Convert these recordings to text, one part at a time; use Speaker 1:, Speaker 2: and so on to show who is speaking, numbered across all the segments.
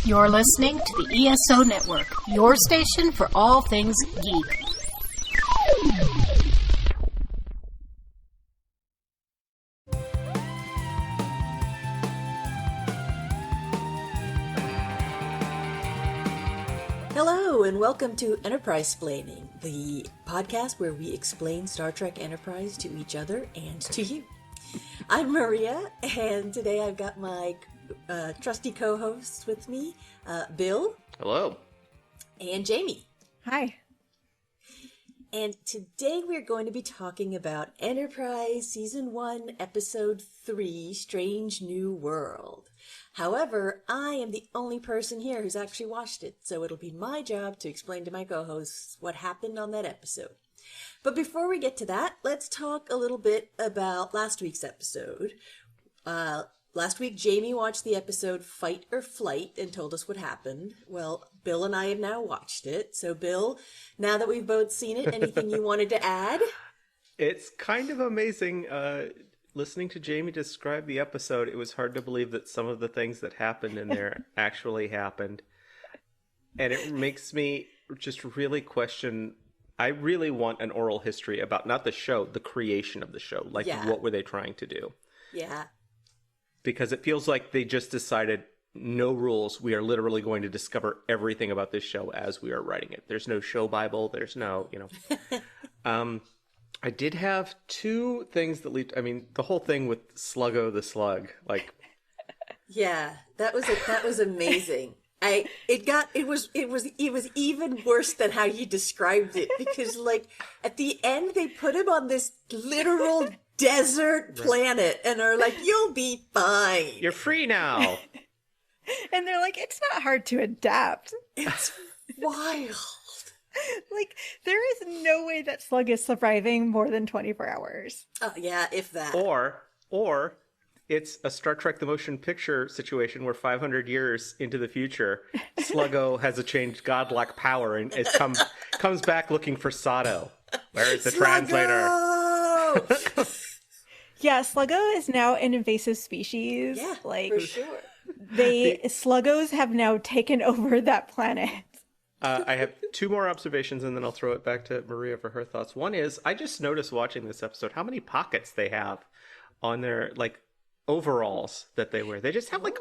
Speaker 1: You're listening to the ESO Network, your station for all things geek.
Speaker 2: Hello, and welcome to Enterprise Splaining, the podcast where we explain Star Trek Enterprise to each other and to you. I'm Maria, and today I've got my trusty co-hosts with me, Bill.
Speaker 3: Hello.
Speaker 2: And Jamie.
Speaker 4: Hi.
Speaker 2: And today we're going to be talking about Enterprise Season 1, Episode 3, Strange New World. However, I am the only person here who's actually watched it, so it'll be my job to explain to my co-hosts what happened on that episode. But before we get to that, let's talk a little bit about last week's episode. Last week, Jamie watched the episode Fight or Flight and told us what happened. Well, Bill and I have now watched it. So, Bill, now that we've both seen it, anything you wanted to add?
Speaker 3: It's kind of amazing listening to Jamie describe the episode. It was hard to believe that some of the things that happened in there actually happened. And it makes me just really question. I really want an oral history about not the show, the creation of the show. Like, what were they trying to do?
Speaker 2: Yeah.
Speaker 3: Because it feels like they just decided, no rules. We are literally going to discover everything about this show as we are writing it. There's no show Bible. There's no, I did have two things that lead. I mean, the whole thing with Sluggo the Slug, like.
Speaker 2: Yeah, that was amazing. It was even worse than how you described it, because like at the end they put him on this literal desert planet and are like, you'll be fine.
Speaker 3: You're free now.
Speaker 4: And they're like, it's not hard to adapt.
Speaker 2: It's wild.
Speaker 4: Like, there is no way that Slug is surviving more than 24 hours.
Speaker 2: Oh, yeah, if that.
Speaker 3: Or it's a Star Trek the Motion Picture situation where 500 years into the future, Sluggo has achieved godlike power and comes back looking for Sato. Where is the translator?
Speaker 4: Yeah, Sluggo is now an invasive species.
Speaker 2: Yeah,
Speaker 4: like,
Speaker 2: for sure.
Speaker 4: Sluggos have now taken over that planet.
Speaker 3: I have two more observations, and then I'll throw it back to Maria for her thoughts. One is, I just noticed watching this episode how many pockets they have on their, like, overalls that they wear. They just have, like,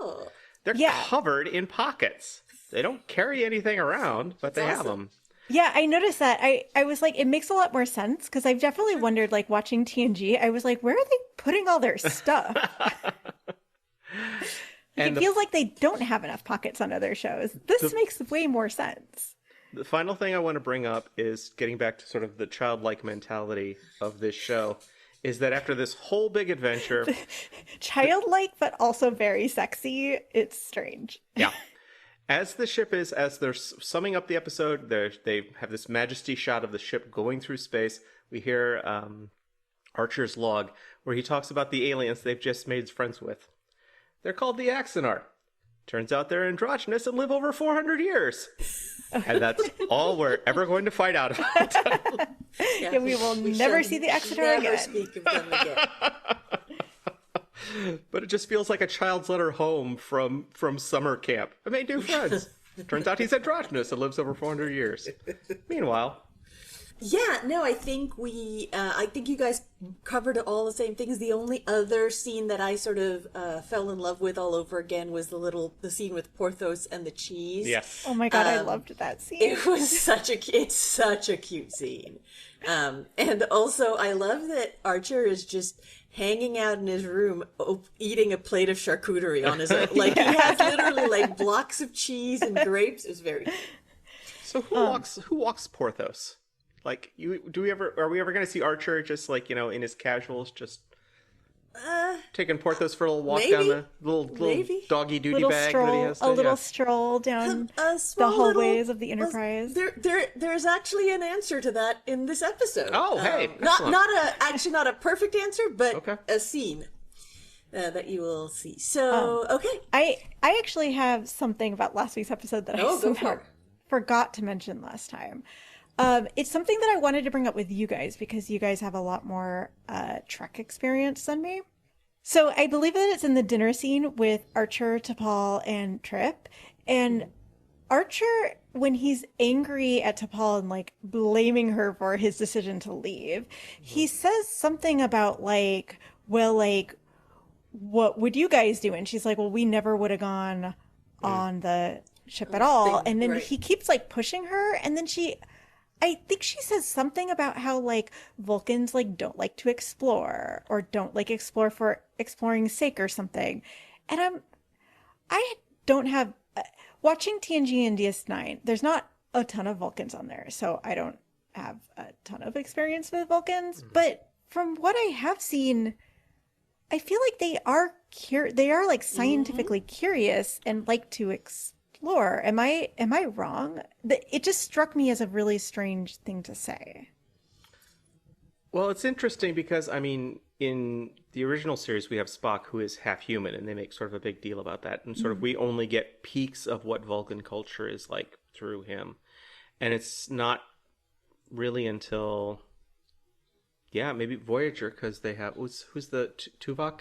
Speaker 3: they're covered in pockets. They don't carry anything around, but they have them.
Speaker 4: Yeah, I noticed that. I was like, it makes a lot more sense, because I've definitely wondered, like, watching TNG, I was like, where are they putting all their stuff? And it feels like they don't have enough pockets on other shows. This makes way more sense.
Speaker 3: The final thing I want to bring up is getting back to sort of the childlike mentality of this show, is that after this whole big adventure...
Speaker 4: Childlike, but also very sexy. It's strange.
Speaker 3: Yeah. As the ship is, as they're summing up the episode, they have this majesty shot of the ship going through space. We hear Archer's log, where he talks about the aliens they've just made friends with. They're called the Axanar. Turns out they're androgynous and live over 400 years. And that's all we're ever going to find out about.
Speaker 4: Yeah, we will never see the Axanar again.
Speaker 2: Never speak of them again.
Speaker 3: But it just feels like a child's letter home from summer camp. I made new friends. Turns out he's androgynous and lives over 400 years. Meanwhile...
Speaker 2: Yeah, no, I think I think you guys covered all the same things. The only other scene that I sort of fell in love with all over again was the scene with Porthos and the cheese.
Speaker 3: Yes.
Speaker 4: Oh my god, I loved that scene.
Speaker 2: It's such a cute scene. And also I love that Archer is just hanging out in his room eating a plate of charcuterie on his own. Like he has literally like blocks of cheese and grapes. It was very cute.
Speaker 3: So who walks Porthos? Like, are we ever going to see Archer just, like, in his casuals, just taking Porthos for a little walk down the little doggy duty bag that he has?
Speaker 4: A little stroll down the hallways of the Enterprise.
Speaker 2: There's actually an answer to that in this episode.
Speaker 3: Oh, hey.
Speaker 2: Not a perfect answer, but a scene that you will see. So, okay.
Speaker 4: I actually have something about last week's episode that I somehow forgot to mention last time. It's something that I wanted to bring up with you guys because you guys have a lot more Trek experience than me. So I believe that it's in the dinner scene with Archer, T'Pol, and Trip. And Archer, when he's angry at T'Pol and like blaming her for his decision to leave, he says something about like, well, like, what would you guys do? And she's like, well, we never would have gone on the ship at all. And then he keeps like pushing her. And then I think she says something about how like Vulcans like don't like to explore or don't like explore for exploring's sake or something. And I don't have, watching TNG and DS9, there's not a ton of Vulcans on there. So I don't have a ton of experience with Vulcans. But from what I have seen, I feel like they are like scientifically curious and like to explore. Am I wrong? It just struck me as a really strange thing to say.
Speaker 3: Well, it's interesting because, I mean, in the original series, we have Spock, who is half human, and they make sort of a big deal about that. And sort of we only get peeks of what Vulcan culture is like through him. And it's not really until, maybe Voyager, because they have, who's the Tuvok?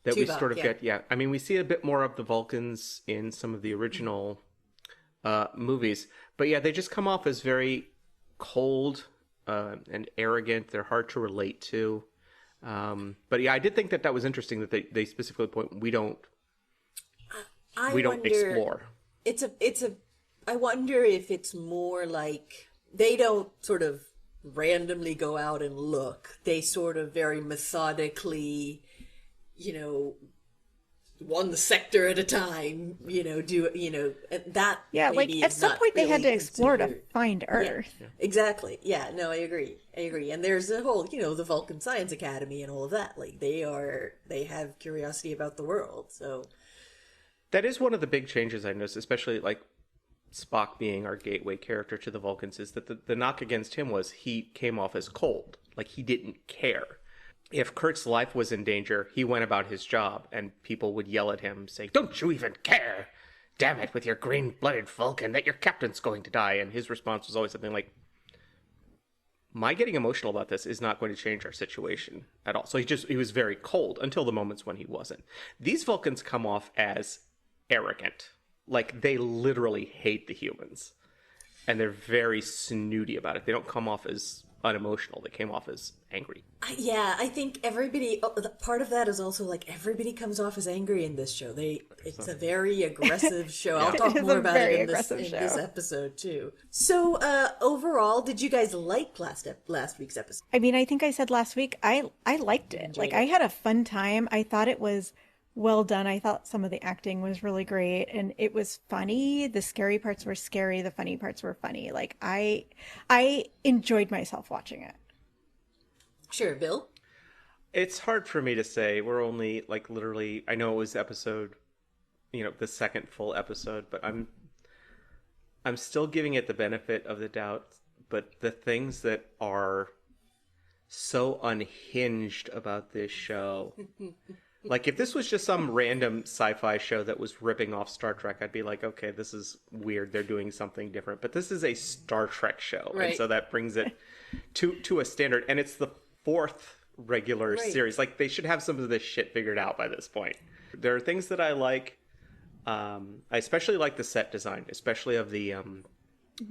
Speaker 3: That we sort of get, I mean, we see a bit more of the Vulcans in some of the original movies. But yeah, they just come off as very cold and arrogant. They're hard to relate to. But yeah, I did think that was interesting that they specifically point, we don't explore.
Speaker 2: I wonder if it's more like they don't sort of randomly go out and look. They sort of very methodically, one sector at a time, that.
Speaker 4: Yeah, like at some point they had to explore to find Earth.
Speaker 2: Yeah, exactly. Yeah, no, I agree. And there's a whole, the Vulcan Science Academy and all of that. Like they have curiosity about the world. So
Speaker 3: that is one of the big changes I noticed, especially like Spock being our gateway character to the Vulcans, is that the knock against him was he came off as cold. Like he didn't care. If Kirk's life was in danger, he went about his job, and people would yell at him, saying, "Don't you even care? Damn it, with your green-blooded Vulcan, that your captain's going to die." And his response was always something like, my getting emotional about this is not going to change our situation at all. So he was very cold until the moments when he wasn't. These Vulcans come off as arrogant. Like, they literally hate the humans. And they're very snooty about it. They don't come off as unemotional. They came off as angry.
Speaker 2: Yeah, I think everybody, part of that is also like everybody comes off as angry in this show. It's a very aggressive show. I'll talk more about it in this episode too. So overall, did you guys like last week's episode?
Speaker 4: I mean, I think I said last week, I liked it. Like, I had a fun time. I thought it was well done. I thought some of the acting was really great and it was funny. The scary parts were scary. The funny parts were funny. Like, I enjoyed myself watching it.
Speaker 2: Sure, Bill?
Speaker 3: It's hard for me to say. We're only like literally, I know it was episode, the second full episode, but I'm still giving it the benefit of the doubt. But the things that are so unhinged about this show, like if this was just some random sci-fi show that was ripping off Star Trek, I'd be like, okay, this is weird. They're doing something different. But this is a Star Trek show. Right. And so that brings it to a standard. And it's the fourth regular series. Like, they should have some of this shit figured out by this point. There are things that I like. I especially like the set design, especially of the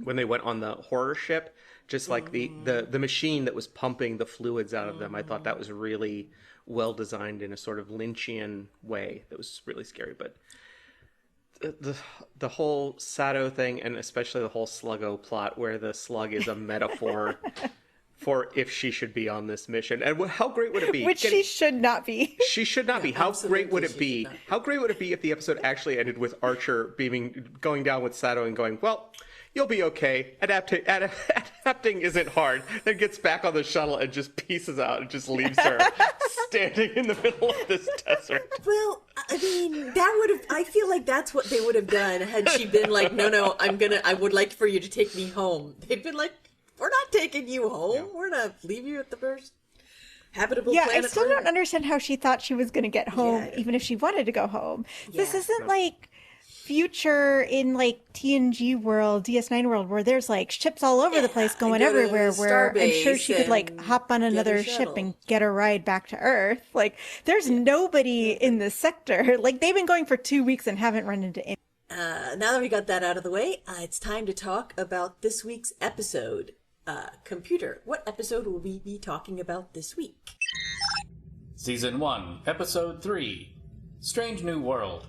Speaker 3: when they went on the horror ship, just like the machine that was pumping the fluids out of them. I thought that was really well designed in a sort of Lynchian way that was really scary. But the whole Sato thing, and especially the whole Sluggo plot, where the slug is a metaphor for if she should be on this mission. And how great would it be?
Speaker 4: Which she should not be.
Speaker 3: She should not be. How great would it be? How great would it be if the episode actually ended with Archer going down with Sato and going, well, you'll be okay. Adapting isn't hard. Then gets back on the shuttle and just pieces out and just leaves her standing in the middle of this desert.
Speaker 2: Well, I mean, I feel like that's what they would have done had she been like, no, I would like for you to take me home. They'd been like, we're not taking you home. Yeah. We're not leave you at the first habitable planet.
Speaker 4: I still don't understand how she thought she was going to get home, even if she wanted to go home. Yeah. This isn't like future in like TNG world, DS9 world, where there's like ships all over the place going everywhere, where I'm sure she could like hop on another ship and get a ride back to Earth. Like, there's nobody in this sector. Like, they've been going for 2 weeks and haven't run into any.
Speaker 2: Now that we got that out of the way, it's time to talk about this week's episode. Computer, what episode will we be talking about this week?
Speaker 5: Season 1, Episode 3, Strange New World.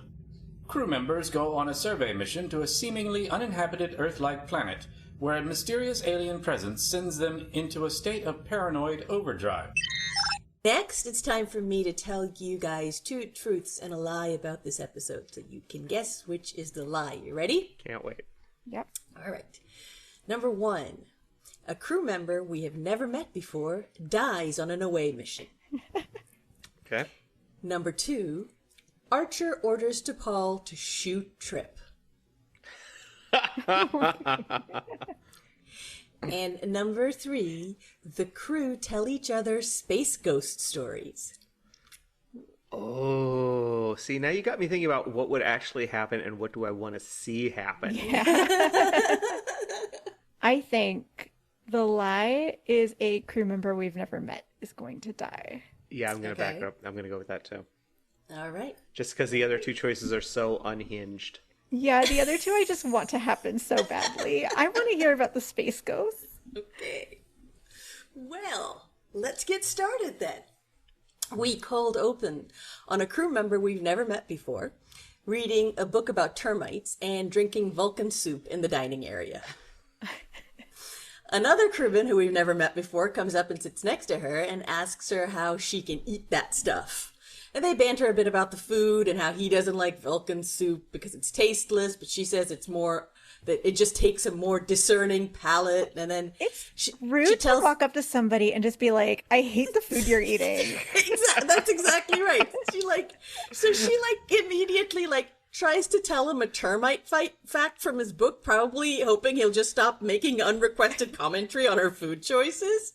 Speaker 5: Crew members go on a survey mission to a seemingly uninhabited Earth-like planet, where a mysterious alien presence sends them into a state of paranoid overdrive.
Speaker 2: Next, it's time for me to tell you guys 2 truths and a lie about this episode, so you can guess which is the lie. You ready?
Speaker 3: Can't wait.
Speaker 4: Yep.
Speaker 2: All right. Number 1, a crew member we have never met before dies on an away mission.
Speaker 3: Okay.
Speaker 2: Number 2, Archer orders T'Pol to shoot Trip. And number 3, the crew tell each other space ghost stories.
Speaker 3: Oh, see, now you got me thinking about what would actually happen and what do I want to see happen.
Speaker 4: Yeah. I think the lie is a crew member we've never met is going to die.
Speaker 3: Yeah, I'm going to
Speaker 2: Okay.
Speaker 3: back up. I'm going to go with that too.
Speaker 2: All right.
Speaker 3: Just because the other 2 choices are so unhinged.
Speaker 4: Yeah, the other 2 I just want to happen so badly. I want to hear about the space ghosts.
Speaker 2: Okay. Well, let's get started then. We cold open on a crew member we've never met before, reading a book about termites and drinking Vulcan soup in the dining area. Another crewman who we've never met before comes up and sits next to her and asks her how she can eat that stuff. And they banter a bit about the food and how he doesn't like Vulcan soup because it's tasteless, but she says it's more that it just takes a more discerning palate. And then
Speaker 4: It's rude to walk up to somebody and just be like, I hate the food you're eating.
Speaker 2: That's exactly right. She immediately tries to tell him a termite fact from his book, probably hoping he'll just stop making unrequested commentary on her food choices.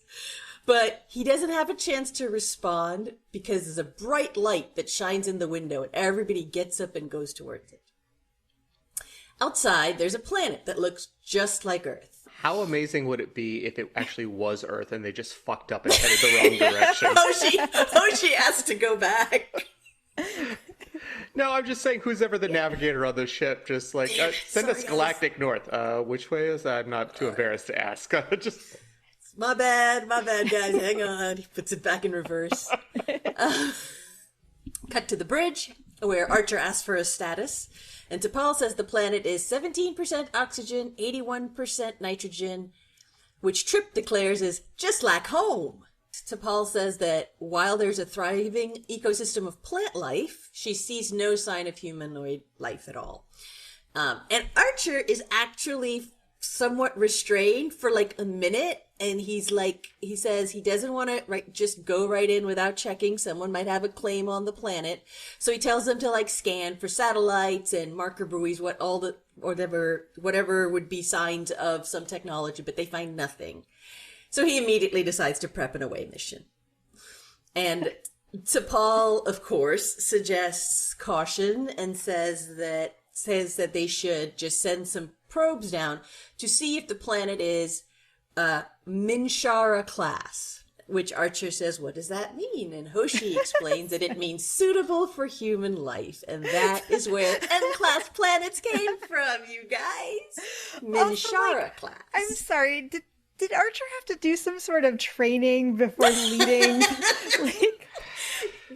Speaker 2: But he doesn't have a chance to respond because there's a bright light that shines in the window and everybody gets up and goes towards it. Outside, there's a planet that looks just like Earth.
Speaker 3: How amazing would it be if it actually was Earth and they just fucked up and headed the wrong direction?
Speaker 2: She asked to go back.
Speaker 3: No, I'm just saying, who's ever the navigator on the ship? Just like, send us galactic north. Which way is that? I'm not too embarrassed to ask. Just...
Speaker 2: My bad, guys. Hang on. He puts it back in reverse. Cut to the bridge, where Archer asks for a status. And T'Pol says the planet is 17% oxygen, 81% nitrogen, which Trip declares is just like home. T'Pol says that while there's a thriving ecosystem of plant life, she sees no sign of humanoid life at all. And Archer is actually somewhat restrained for a minute, and he says he doesn't want to just go right in without checking. Someone might have a claim on the planet, so he tells them to scan for satellites and marker buoys, whatever would be signs of some technology, but they find nothing. So he immediately decides to prep an away mission. And T'Pol, of course, suggests caution and says that they should just send some probes down to see if the planet is Minshara class, which Archer says, what does that mean? And Hoshi explains that it means suitable for human life. And that is where M-class planets came from, you guys. Minshara class.
Speaker 4: I'm sorry, did Archer have to do some sort of training before leading?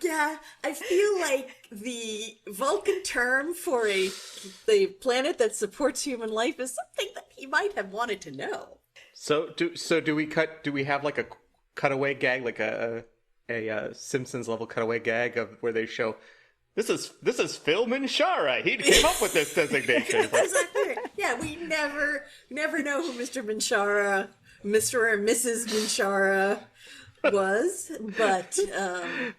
Speaker 2: Yeah, I feel like the Vulcan term for the planet that supports human life is something that he might have wanted to know.
Speaker 3: So do we have a cutaway gag, like a Simpsons level cutaway gag of where they show this is Phil Minshara. He came up with this designation.
Speaker 2: Exactly. Yeah, we never know who Mr. Minshara, Mr. or Mrs. Minshara was, but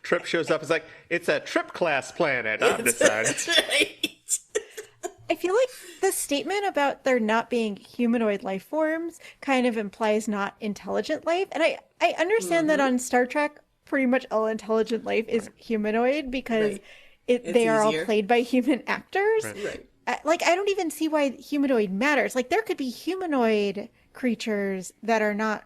Speaker 3: Trip shows up. It's like, it's a Trip class planet. I've decided.
Speaker 2: That's right.
Speaker 4: I feel like the statement about there not being humanoid life forms kind of implies not intelligent life. And I understand that on Star Trek, pretty much all intelligent life is humanoid because they are all played by human actors.
Speaker 2: Right.
Speaker 4: I don't even see why humanoid matters. There could be humanoid creatures that are not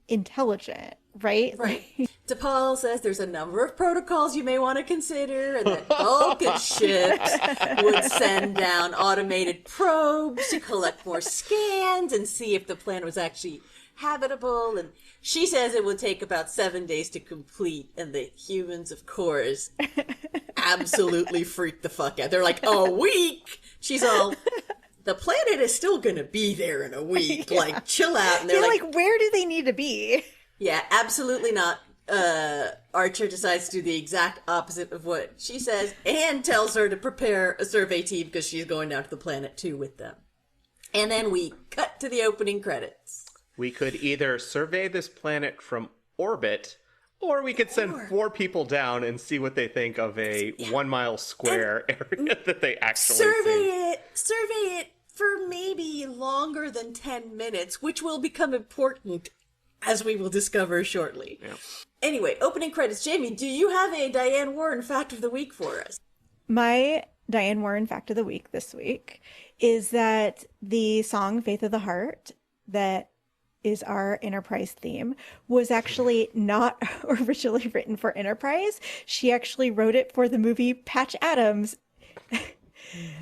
Speaker 4: intelligent, right?
Speaker 2: Right. DePaul says there's a number of protocols you may want to consider, and that Vulcan ships would send down automated probes to collect more scans and see if the planet was actually habitable. And she says it would take about 7 days to complete, and the humans, of course, absolutely freak the fuck out. They're like, a week? She's all, the planet is still gonna be there in a week. Yeah. Like, chill out. And
Speaker 4: they're like, where do they need to be?
Speaker 2: Yeah, absolutely not. Archer decides to do the exact opposite of what she says and tells her to prepare a survey team because she's going down to the planet too with them. And then we cut to the opening credits.
Speaker 3: We could either survey this planet from orbit, or we could send 4 people down and see what they think of a 1 mile square area that they actually see.
Speaker 2: Survey it for maybe longer than 10 minutes, which will become important, as we will discover shortly.
Speaker 3: Yeah.
Speaker 2: Anyway, opening credits. Jamie, do you have a Diane Warren fact of the week for us?
Speaker 4: My Diane Warren fact of the week this week is that the song Faith of the Heart, that is our Enterprise theme, was actually not originally written for Enterprise. She actually wrote it for the movie Patch Adams.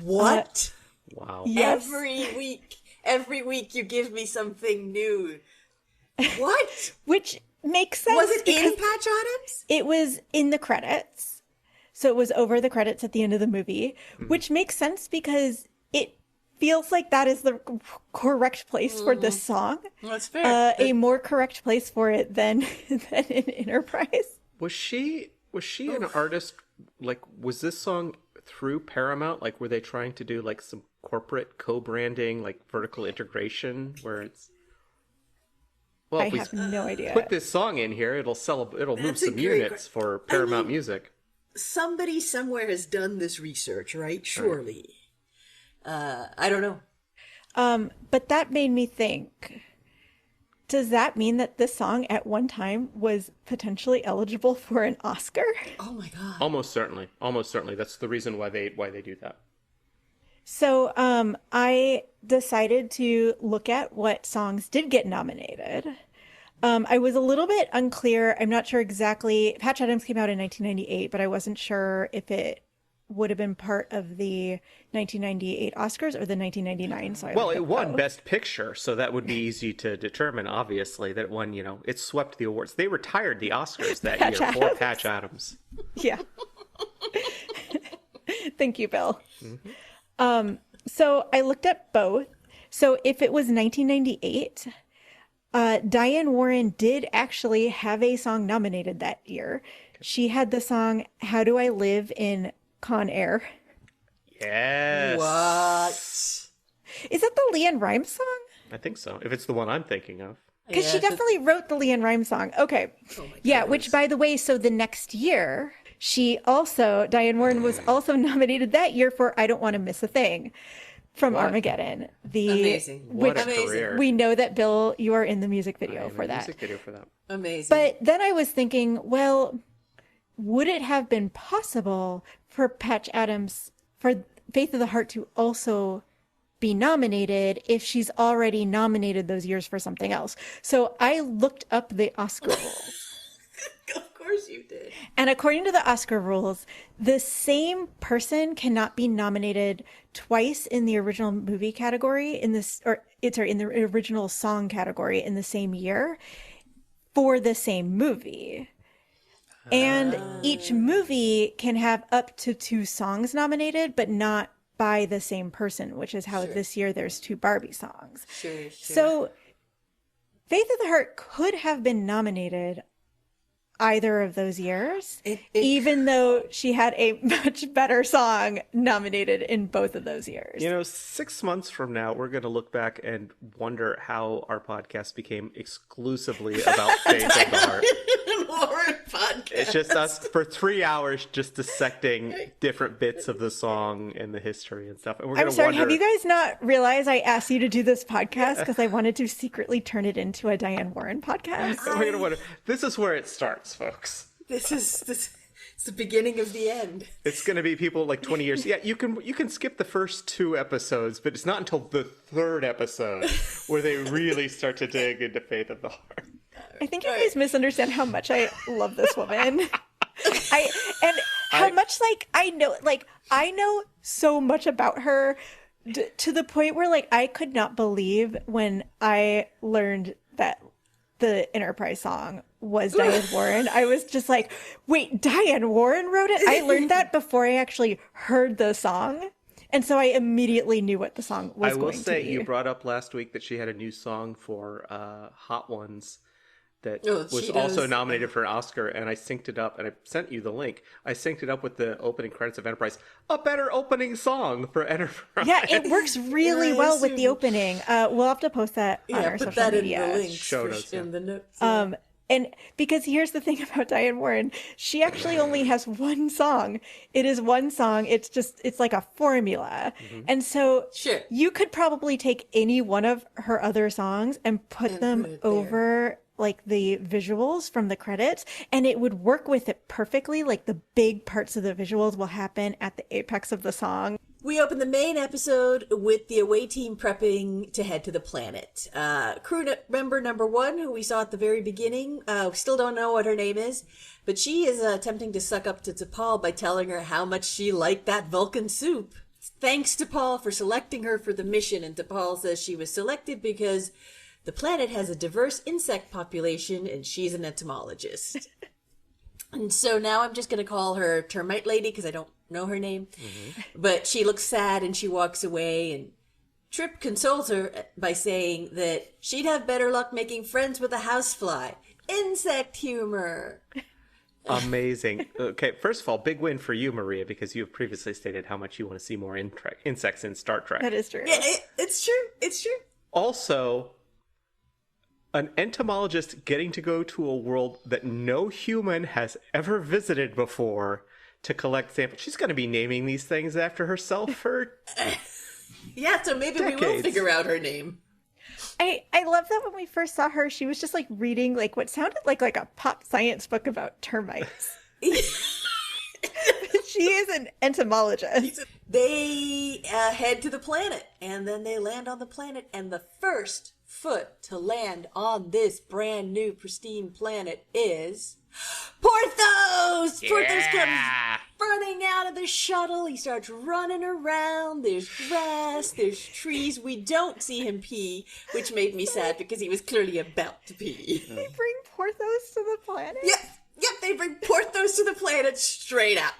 Speaker 2: What?
Speaker 3: Wow.
Speaker 4: Yes.
Speaker 2: Every week you give me something new. What?
Speaker 4: Which makes sense.
Speaker 2: Was it in Patch Adams?
Speaker 4: It was in the credits. So it was over the credits at the end of the movie, which makes sense because it feels like that is the correct place for this song.
Speaker 2: That's fair.
Speaker 4: A more correct place for it than in Enterprise.
Speaker 3: Was she an artist? Like, was this song through Paramount? Like, were they trying to do like some corporate co-branding, like vertical integration, where it's... Well,
Speaker 4: I have no idea.
Speaker 3: Put this song in here, it'll move some units for Paramount Music.
Speaker 2: Somebody somewhere has done this research, right? Surely. I don't know.
Speaker 4: But that made me think, does that mean that this song at one time was potentially eligible for an Oscar?
Speaker 2: Oh my God.
Speaker 3: Almost certainly. That's the reason why they do that.
Speaker 4: So I decided to look at what songs did get nominated. I was a little bit unclear. I'm not sure exactly. Patch Adams came out in 1998, but I wasn't sure if it would have been part of the 1998 Oscars or the 1999. So it
Speaker 3: won Best Picture, so that would be easy to determine, obviously, that it won, it swept the awards. They retired the Oscars that year for Patch Adams.
Speaker 4: Yeah. Thank you, Bill. Mm-hmm. So I looked at both. So if it was 1998, Diane Warren did actually have a song nominated that year. She had the song "How Do I Live in Con Air."
Speaker 3: Yes.
Speaker 2: What?
Speaker 4: Is that the LeAnn Rimes song?
Speaker 3: I think so, if it's the one I'm thinking of.
Speaker 4: Because she definitely wrote the LeAnn Rimes song. Okay.
Speaker 2: Oh
Speaker 4: yeah, which, by the way, so the next year, Diane Warren was also nominated that year for "I Don't Want to Miss a Thing" from Armageddon.
Speaker 2: Amazing.
Speaker 3: What a career.
Speaker 4: We know that, Bill, you are in the music video for that.
Speaker 3: Music video for that.
Speaker 2: Amazing.
Speaker 4: But then I was thinking, well, would it have been possible for Patch Adams, for Faith of the Heart to also be nominated if she's already nominated those years for something else? So I looked up the Oscar rules.
Speaker 2: Of course you did.
Speaker 4: And according to the Oscar rules, the same person cannot be nominated twice in the original movie category in the original song category in the same year for the same movie. And each movie can have up to 2 songs nominated, but not by the same person, which is how this year there's 2 Barbie songs.
Speaker 2: Sure.
Speaker 4: So Faith of the Heart could have been nominated either of those years, even though she had a much better song nominated in both of those years.
Speaker 3: 6 months from now, we're going to look back and wonder how our podcast became exclusively about Faith of the Heart. It's just us for 3 hours just dissecting different bits of the song and the history and stuff. And
Speaker 4: I'm sorry, have you guys not realized I asked you to do this podcast because I wanted to secretly turn it into a Diane Warren podcast?
Speaker 3: We're going to wonder. This is where it starts, folks.
Speaker 2: This it's the beginning of the end.
Speaker 3: It's going to be people like 20 years. Yeah, you can skip the first 2 episodes, but it's not until the 3rd episode where they really start to dig into Faith of the Heart.
Speaker 4: I think you guys misunderstand how much I love this woman. How much I know so much about her to the point where I could not believe when I learned that the Enterprise song was Diane Warren. I was just like, wait, Diane Warren wrote it? I learned that before I actually heard the song. And so I immediately knew what the song was going to be. I will say,
Speaker 3: you brought up last week that she had a new song for Hot Ones that was also nominated for an Oscar, and I synced it up, and I sent you the link. I synced it up with the opening credits of Enterprise. A better opening song for Enterprise.
Speaker 4: Yeah, it works really well with the opening. We'll have to post that on our social media.
Speaker 2: In the links,
Speaker 3: show notes,
Speaker 2: in the notes.
Speaker 4: And because here's the thing about Diane Warren, she actually only has one song. It is one song. It's like a formula. Mm-hmm. And so you could probably take any one of her other songs and put them over the visuals from the credits, and it would work with it perfectly. The big parts of the visuals will happen at the apex of the song.
Speaker 2: We open the main episode with the away team prepping to head to the planet. Crew member number 1, who we saw at the very beginning, still don't know what her name is, but she is attempting to suck up to T'Pol by telling her how much she liked that Vulcan soup. Thanks to T'Pol for selecting her for the mission, and T'Pol says she was selected because the planet has a diverse insect population and she's an entomologist. And so now I'm just going to call her Termite Lady because I don't know her name. Mm-hmm. But she looks sad and she walks away, and Trip consoles her by saying that she'd have better luck making friends with a housefly. Insect humor.
Speaker 3: Amazing. Okay, first of all, big win for you, Maria, because you have previously stated how much you want to see more insects in Star Trek.
Speaker 4: That is true.
Speaker 2: Yeah, it's true. It's true.
Speaker 3: Also, an entomologist getting to go to a world that no human has ever visited before to collect samples. She's going to be naming these things after herself for
Speaker 2: yeah, so maybe decades. We will figure out her name.
Speaker 4: I love that when we first saw her, she was just reading what sounded like a pop science book about termites. She is an entomologist.
Speaker 2: They head to the planet, and then they land on the planet, and the first foot to land on this brand new pristine planet is Porthos! Yeah! Porthos comes running out of the shuttle. He starts running around. There's grass. There's trees. We don't see him pee, which made me sad because he was clearly about to pee.
Speaker 4: They bring Porthos to the planet?
Speaker 2: Yep, they bring Porthos to the planet straight up.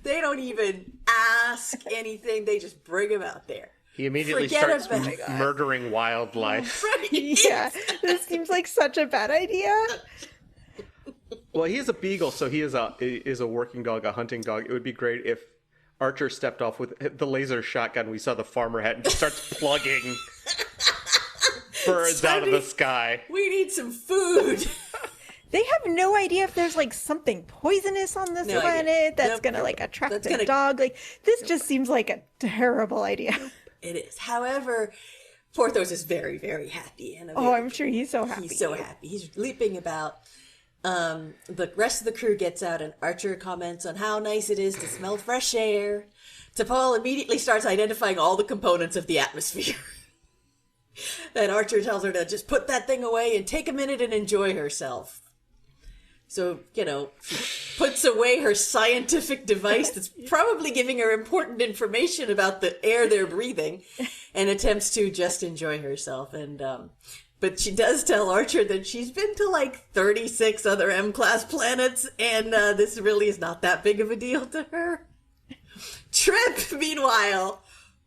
Speaker 2: They don't even ask anything. They just bring him out there.
Speaker 3: He immediately starts murdering wildlife.
Speaker 2: Right.
Speaker 4: Yeah, this seems like such a bad idea.
Speaker 3: Well, he is a beagle, so he is a working dog, a hunting dog. It would be great if Archer stepped off with the laser shotgun. We saw the farmer hat and just starts plugging birds out of the sky.
Speaker 2: We need some food.
Speaker 4: They have no idea if there's something poisonous on this planet that's gonna attract a dog. This just seems like a terrible idea.
Speaker 2: It is. However, Porthos is very, very happy.
Speaker 4: I'm sure he's so happy.
Speaker 2: He's so happy. He's leaping about. The rest of the crew gets out, and Archer comments on how nice it is to smell fresh air. T'Pol immediately starts identifying all the components of the atmosphere. And Archer tells her to just put that thing away and take a minute and enjoy herself. So, she puts away her scientific device that's probably giving her important information about the air they're breathing and attempts to just enjoy herself. But she does tell Archer that she's been to 36 other M-class planets, and this really is not that big of a deal to her. Trip, meanwhile,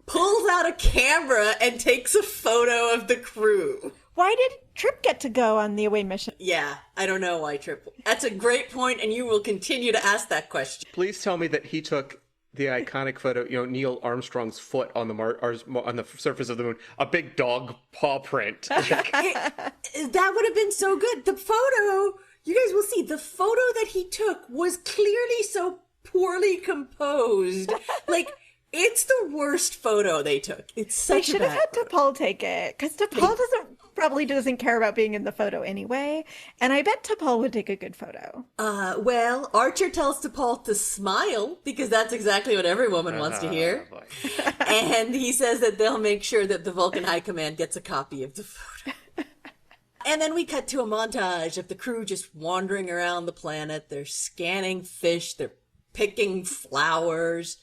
Speaker 2: pulls out a camera and takes a photo of the crew.
Speaker 4: Why did Trip get to go on the away mission?
Speaker 2: Yeah, I don't know why Trip. That's a great point, and you will continue to ask that question.
Speaker 3: Please tell me that he took the iconic photo, Neil Armstrong's foot on the surface of the moon, a big dog paw print.
Speaker 2: That would have been so good. The photo, you guys will see, the photo that he took was clearly so poorly composed. It's the worst photo they took. It's such
Speaker 4: a bad. They should have had T'Pol take it, because T'Pol probably doesn't care about being in the photo anyway, and I bet T'Pol would take a good photo.
Speaker 2: Well, Archer tells T'Pol to smile, because that's exactly what every woman wants to hear. And he says that they'll make sure that the Vulcan High Command gets a copy of the photo. And then we cut to a montage of the crew just wandering around the planet. They're scanning fish. They're picking flowers.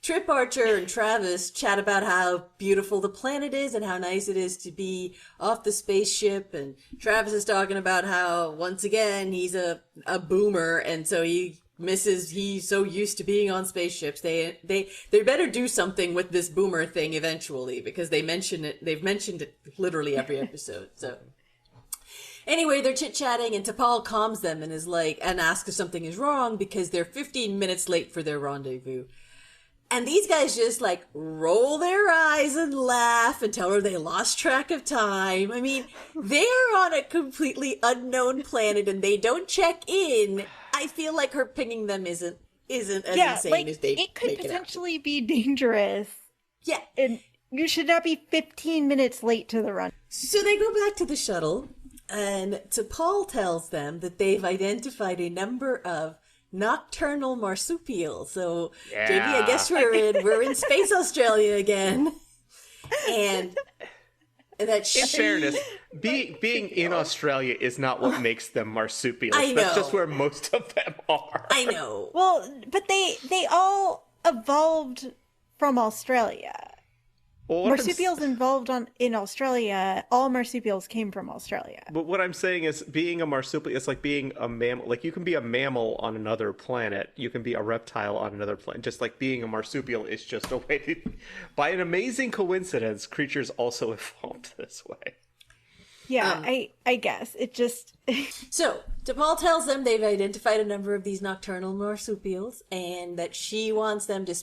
Speaker 2: Trip, Archer, and Travis chat about how beautiful the planet is and how nice it is to be off the spaceship. And Travis is talking about how, once again, he's a boomer, and so he's so used to being on spaceships. They better do something with this boomer thing eventually, because they've mentioned it literally every episode. So anyway, they're chit-chatting, and T'Pol calms them and asks if something is wrong because they're 15 minutes late for their rendezvous. And these guys just roll their eyes and laugh and tell her they lost track of time. I mean, they're on a completely unknown planet and they don't check in. I feel like her pinging them isn't as insane as they
Speaker 4: it could
Speaker 2: make
Speaker 4: potentially be dangerous.
Speaker 2: Yeah.
Speaker 4: And you should not be 15 minutes late to the run.
Speaker 2: So they go back to the shuttle, and T'Pol tells them that they've identified a number of nocturnal marsupials. So,
Speaker 3: yeah.
Speaker 2: JB, I guess we're in Space Australia again. And that
Speaker 3: in fairness, being in Australia is not what makes them marsupials.
Speaker 2: I know.
Speaker 3: That's just where most of them are.
Speaker 2: I know.
Speaker 4: Well, but they all evolved from Australia.
Speaker 3: Well,
Speaker 4: Marsupials involved in Australia, all marsupials came from Australia.
Speaker 3: But what I'm saying is, being a marsupial, it's like being a mammal. Like, you can be a mammal on another planet. You can be a reptile on another planet. Just like being a marsupial is just a way to... By an amazing coincidence, creatures also evolved this way.
Speaker 4: Yeah, I guess. It just...
Speaker 2: So, T'Pol tells them they've identified a number of these nocturnal marsupials, and that she wants to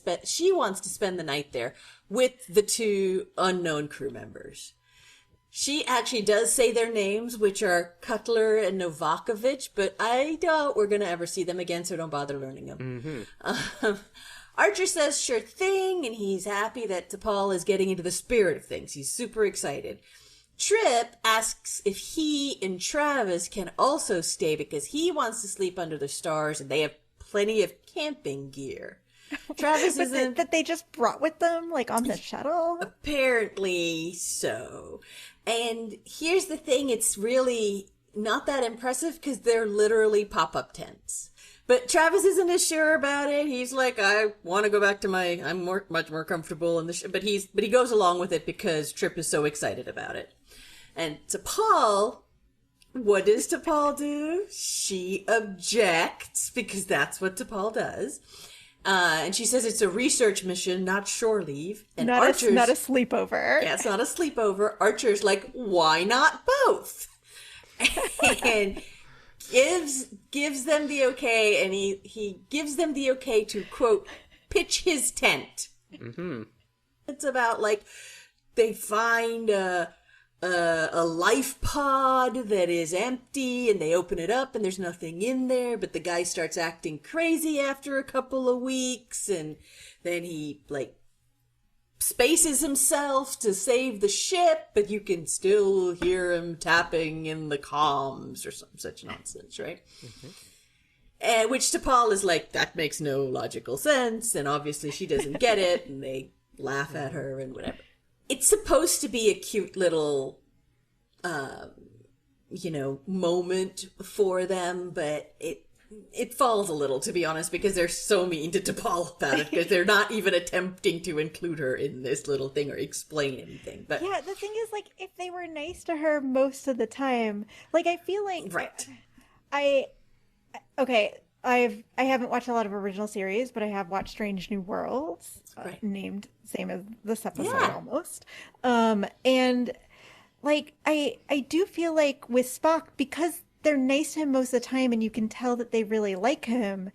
Speaker 2: spend the night there with the two unknown crew members. She actually does say their names, which are Cutler and Novakovich, but I doubt we're going to ever see them again, so don't bother learning them. Mm-hmm. Archer says sure thing, and he's happy that T'Pol is getting into the spirit of things. He's super excited. Trip asks if he and Travis can also stay because he wants to sleep under the stars and they have plenty of camping gear. Travis isn't...
Speaker 4: that they just brought with them, on the shuttle?
Speaker 2: Apparently so. And here's the thing, it's really not that impressive because they're literally pop-up tents. But Travis isn't as sure about it. He's like, I want to go back to I'm much more comfortable in the but he goes along with it because Trip is so excited about it. And T'Pol, what does T'Pol do? She objects, because that's what T'Pol does. And she says it's a research mission, not shore leave. And Archer's
Speaker 4: not a sleepover.
Speaker 2: Yeah, it's not a sleepover. Archer's like, why not both? And gives them the okay, and he gives them the okay to, quote, pitch his tent. Mm-hmm. It's about, they find a life pod that is empty, and they open it up and there's nothing in there, but the guy starts acting crazy after a couple of weeks, and then he spaces himself to save the ship, but you can still hear him tapping in the comms or some such nonsense, right? Mm-hmm. Which T'Pol is like, that makes no logical sense, and obviously she doesn't get it, and they laugh at her and whatever. It's supposed to be a cute little, moment for them, but it falls a little, to be honest, because they're so mean to T'Pol about it, because they're not even attempting to include her in this little thing or explain anything. But
Speaker 4: yeah, the thing is, if they were nice to her most of the time, I feel like...
Speaker 2: Right.
Speaker 4: I haven't watched a lot of original series, but I have watched Strange New Worlds,
Speaker 2: right.
Speaker 4: Named same as this episode
Speaker 2: Yeah.
Speaker 4: almost. And I do feel like with Spock, because they're nice to him most of the time and you can tell that they really like him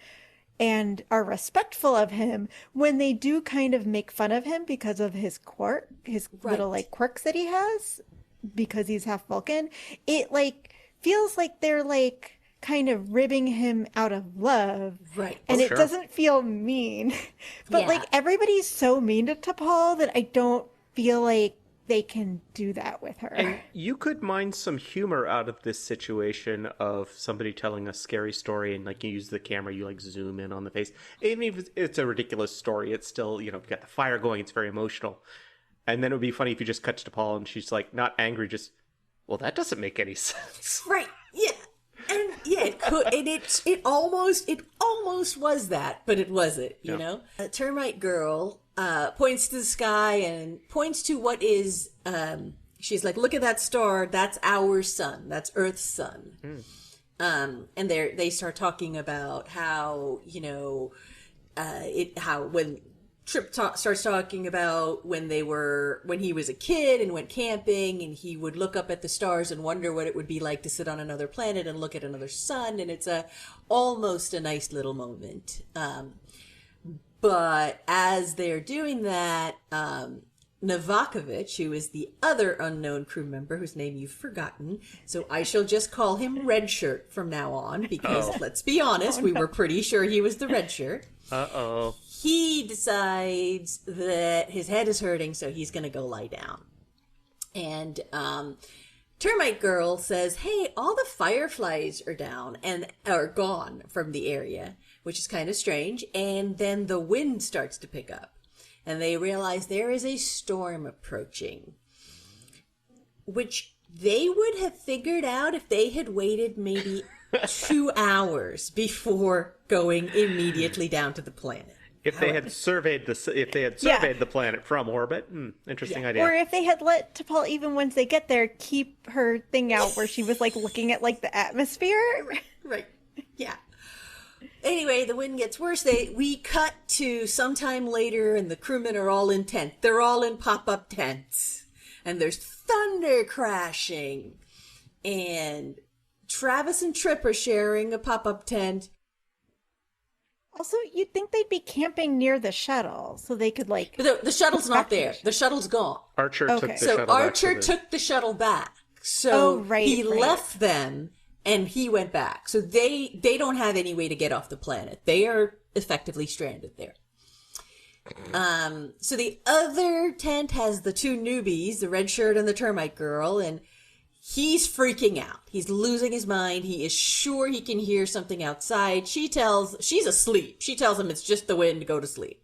Speaker 4: and are respectful of him, when they do kind of make fun of him because of his little quirks that he has, because he's half Vulcan, it feels like they're kind of ribbing him out of love.
Speaker 2: Right.
Speaker 4: And it
Speaker 3: sure.
Speaker 4: doesn't feel mean. But
Speaker 2: Yeah.
Speaker 4: everybody's so mean to T'Pol that I don't feel like they can do that with her.
Speaker 3: And you could mine some humor out of this situation of somebody telling a scary story and you use the camera, you zoom in on the face. Even if it's a ridiculous story, it's still, you've got the fire going, it's very emotional. And then it would be funny if you just cut to T'Pol and she's not angry, just well, that doesn't make any sense.
Speaker 2: Right. Yeah. And yeah, it could, and it almost was that, but it wasn't, you know? A termite girl, points to the sky and points to what is, she's like, look at that star. That's our sun. That's Earth's sun. And they start talking about how, you know, when Trip starts talking about when he was a kid and went camping, and he would look up at the stars and wonder what it would be like to sit on another planet and look at another sun. And it's almost a nice little moment. But as they're doing that, Novakovich, who is the other unknown crew member whose name you've forgotten, so I shall just call him Red Shirt from now on, because let's be honest, we were pretty sure he was the Red Shirt.
Speaker 3: Uh-oh.
Speaker 2: He decides that his head is hurting, so he's going to go lie down. And Termite Girl says, hey, all the fireflies are down and are gone from the area, which is kind of strange. And then the wind starts to pick up, and they realize there is a storm approaching, which they would have figured out if they had waited maybe 2 hours before going immediately down to the planet.
Speaker 3: If they had surveyed the planet from orbit, interesting idea.
Speaker 4: Or if they had let T'Pol, even once they get there, keep her thing out where she was like looking at like the atmosphere.
Speaker 2: Right. Yeah. Anyway, the wind gets worse. We cut to sometime later, and the crewmen are all in tents. They're all in pop-up tents, and there's thunder crashing, and Travis and Trip are sharing a pop-up tent.
Speaker 4: Also, you'd think they'd be camping near the shuttle so they could like...
Speaker 2: The shuttle's not there. The shuttle's gone.
Speaker 3: Archer took the
Speaker 2: so
Speaker 3: shuttle
Speaker 2: Archer
Speaker 3: back.
Speaker 2: took the shuttle back. So he left them and he went back. So they don't have any way to get off the planet. They are effectively stranded there. So the other tent has the two newbies, the Red Shirt and the Termite Girl, and he's freaking out. He's losing his mind. He is sure he can hear something outside. She's asleep. She tells him it's just the wind, to go to sleep.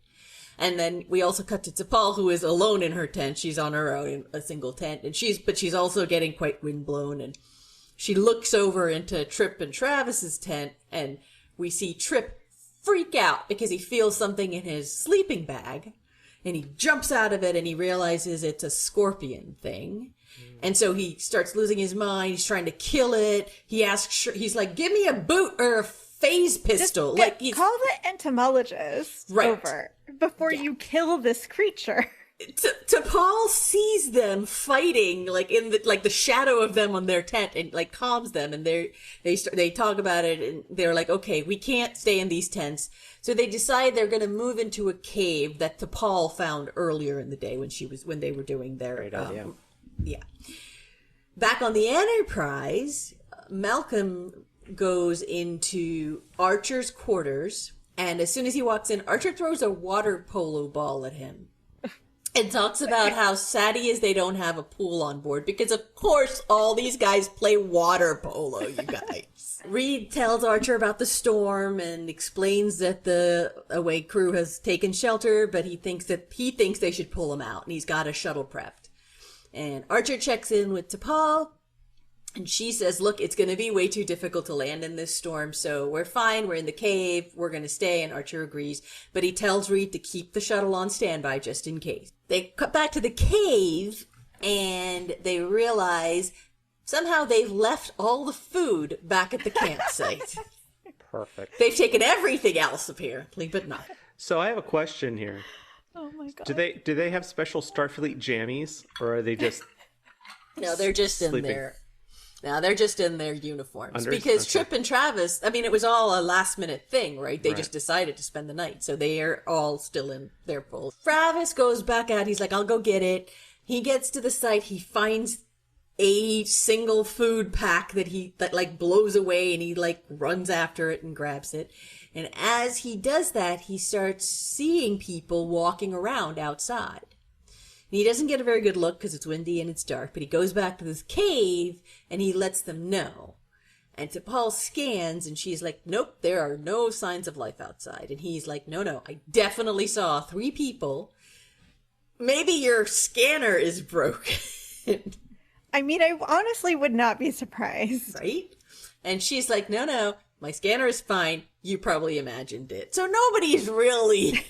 Speaker 2: And then we also cut to T'Pol, who is alone in her tent. She's on her own in a single tent, and she's also getting quite windblown. And she looks over into Trip and Travis's tent, and we see Trip freak out because he feels something in his sleeping bag, and he jumps out of it, and he realizes it's a scorpion thing. And so he starts losing his mind. He's trying to kill it. He's like, give me a boot or a phase pistol.
Speaker 4: Call the entomologist over before you kill this creature.
Speaker 2: T'Pol sees them fighting, like in the shadow of them on their tent, and like calms them. And they talk about it, and they're like, okay, we can't stay in these tents. So they decide they're going to move into a cave that T'Pol found earlier in the day when they were doing their
Speaker 3: great idea.
Speaker 2: Yeah. Back on the Enterprise, Malcolm goes into Archer's quarters, and as soon as he walks in, Archer throws a water polo ball at him and talks about how sad he is they don't have a pool on board, because of course all these guys play water polo, you guys. Reed tells Archer about the storm and explains that the away crew has taken shelter, but he thinks they should pull him out, and he's got a shuttle prepped. And Archer checks in with T'Pol, and she says, look, it's going to be way too difficult to land in this storm, so we're fine, we're in the cave, we're going to stay, and Archer agrees. But he tells Reed to keep the shuttle on standby just in case. They cut back to the cave, and they realize somehow they've left all the food back at the campsite.
Speaker 3: Perfect.
Speaker 2: They've taken everything else, apparently, but not.
Speaker 3: So I have a question here.
Speaker 4: Oh my god.
Speaker 3: Do they have special Starfleet jammies, or are they just
Speaker 2: No, they're just
Speaker 3: sleeping?
Speaker 2: in there. No, they're just in their uniforms.
Speaker 3: Okay.
Speaker 2: Trip and Travis, I mean, it was all a last minute thing, right? They just decided to spend the night. So they are all still in their poles. Travis goes back out. He's like, I'll go get it. He gets to the site. He finds a single food pack that blows away, and he like runs after it and grabs it. And as he does that, he starts seeing people walking around outside. And he doesn't get a very good look because it's windy and it's dark, but he goes back to this cave and he lets them know. And T'Pol scans, and she's like, nope, there are no signs of life outside. And he's like, no, I definitely saw 3 people. Maybe your scanner is broken.
Speaker 4: I mean, I honestly would not be surprised.
Speaker 2: Right? And she's like, no, my scanner is fine. You probably imagined it. So nobody's really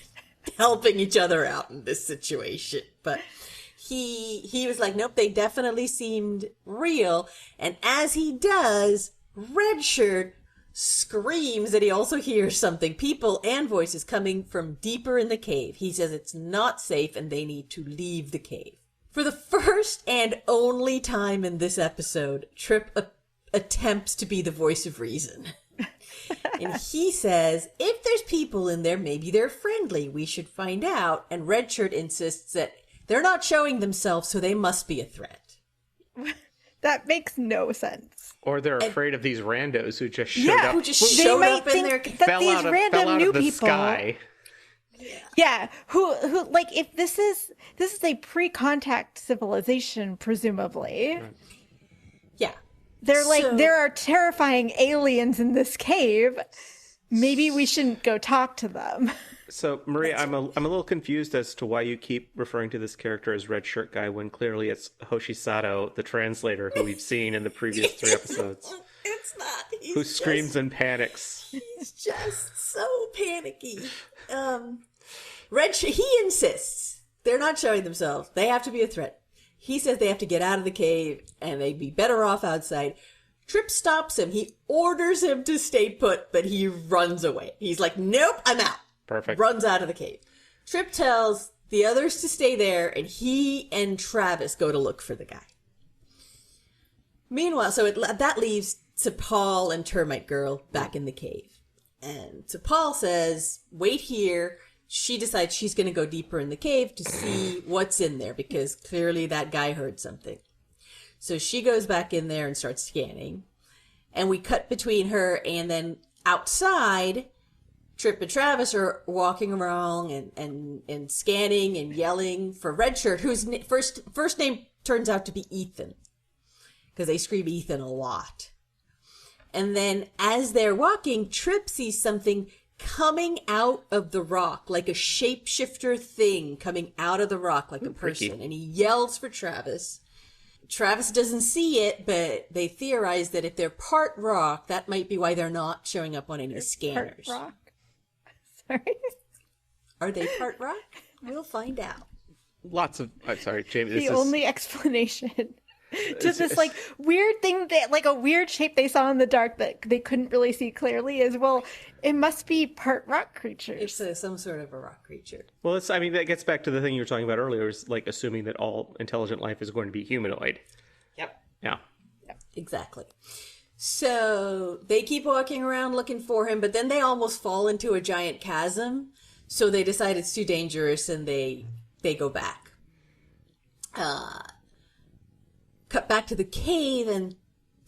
Speaker 2: helping each other out in this situation. But he was like, nope, they definitely seemed real. And as he does, Redshirt screams that he also hears something, people and voices coming from deeper in the cave. He says it's not safe and they need to leave the cave. For the first and only time in this episode, Trip attempts to be the voice of reason. And he says, if there's people in there, maybe they're friendly. We should find out. And Redshirt insists that they're not showing themselves, so they must be a threat.
Speaker 4: That makes no sense.
Speaker 3: Or they're afraid of these randos who just showed up.
Speaker 2: Who just showed up in their...
Speaker 4: that these random new people.
Speaker 3: Sky.
Speaker 4: Yeah, who like, if this is a pre-contact civilization, presumably.
Speaker 3: Right.
Speaker 2: Yeah.
Speaker 4: They're like, there are terrifying aliens in this cave. Maybe we shouldn't go talk to them.
Speaker 3: So, Maria, I'm a little confused as to why you keep referring to this character as Red Shirt Guy when clearly it's Hoshisato, the translator, who we've seen in the previous 3 episodes.
Speaker 2: It's not.
Speaker 3: Who screams and panics.
Speaker 2: He's just so panicky. He insists they're not showing themselves. They have to be a threat. He says they have to get out of the cave and they'd be better off outside. Trip stops him. He orders him to stay put, but he runs away. He's like, nope, I'm out.
Speaker 3: Perfect.
Speaker 2: Runs out of the cave. Trip tells the others to stay there, and he and Travis go to look for the guy. Meanwhile, that leaves T'Pol and Termite Girl back in the cave. And T'Pol says, wait here. She decides she's going to go deeper in the cave to see what's in there, because clearly that guy heard something. So she goes back in there and starts scanning. And we cut between her, and then outside, Trip and Travis are walking around and scanning and yelling for Redshirt, whose first name turns out to be Ethan, because they scream Ethan a lot. And then as they're walking, Trip sees something coming out of the rock, like a shapeshifter thing coming out of the rock like a person.
Speaker 3: Freaky.
Speaker 2: And he yells for Travis. Travis doesn't see it, but they theorize that if they're part rock, that might be why they're not showing up on any scanners.
Speaker 4: Part rock? Sorry.
Speaker 2: Are they part rock? We'll find out.
Speaker 3: Lots of... I'm sorry, Jamie.
Speaker 4: The only explanation to this like weird thing, that like a weird shape they saw in the dark that they couldn't really see clearly, is, well, it must be part rock creatures.
Speaker 2: It's some sort of a rock creature.
Speaker 3: Well, that gets back to the thing you were talking about earlier, is like assuming that all intelligent life is going to be humanoid.
Speaker 2: Yep.
Speaker 3: Yeah.
Speaker 2: Exactly. So they keep walking around looking for him, but then they almost fall into a giant chasm. So they decide it's too dangerous and they go back. Cut back to the cave, and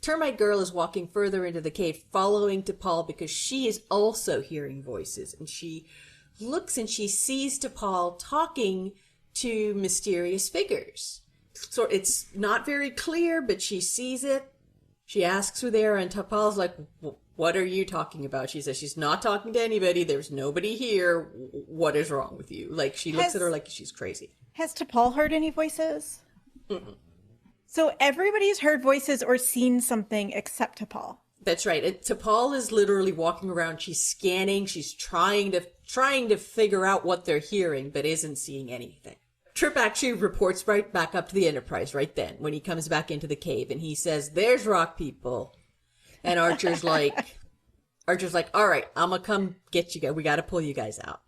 Speaker 2: Termite Girl is walking further into the cave, following T'Pol because she is also hearing voices. And she looks and she sees T'Pol talking to mysterious figures. So it's not very clear, but she sees it. She asks who they are, and T'Pol's like, what are you talking about? She says she's not talking to anybody. There's nobody here. What is wrong with you? Like, she looks at her like she's crazy.
Speaker 4: Has T'Pol heard any voices?
Speaker 2: Mm-mm.
Speaker 4: So everybody's heard voices or seen something except T'Pol.
Speaker 2: That's right. T'Pol is literally walking around. She's scanning. She's trying to figure out what they're hearing, but isn't seeing anything. Trip actually reports right back up to the Enterprise right then when he comes back into the cave, and he says, "There's rock people." And Archer's like, "All right, I'm gonna come get you guys. We got to pull you guys out."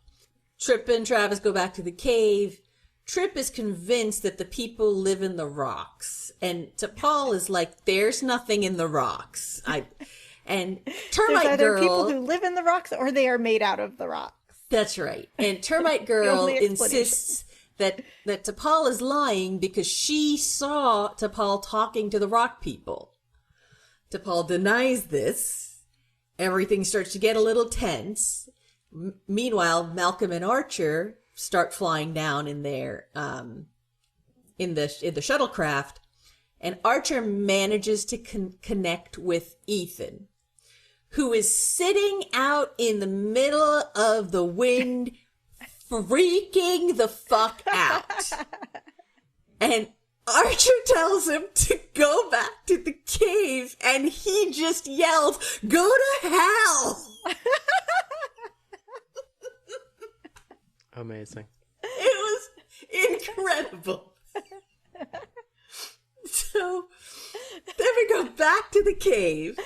Speaker 2: Trip and Travis go back to the cave. Trip is convinced that the people live in the rocks, and T'Pol is like, "There's nothing in the rocks." And Termite
Speaker 4: There's either
Speaker 2: Girl,
Speaker 4: people who live in the rocks or they are made out of the rocks.
Speaker 2: that's right. And Termite Girl insists that T'Pol is lying because she saw T'Pol talking to the rock people. T'Pol denies this. Everything starts to get a little tense. Meanwhile, Malcolm and Archer start flying down in their in the shuttlecraft, and Archer manages to connect with Ethan, who is sitting out in the middle of the wind, freaking the fuck out. And Archer tells him to go back to the cave, and he just yells, "Go to hell!"
Speaker 3: Amazing.
Speaker 2: It was incredible. So, then we go back to the cave.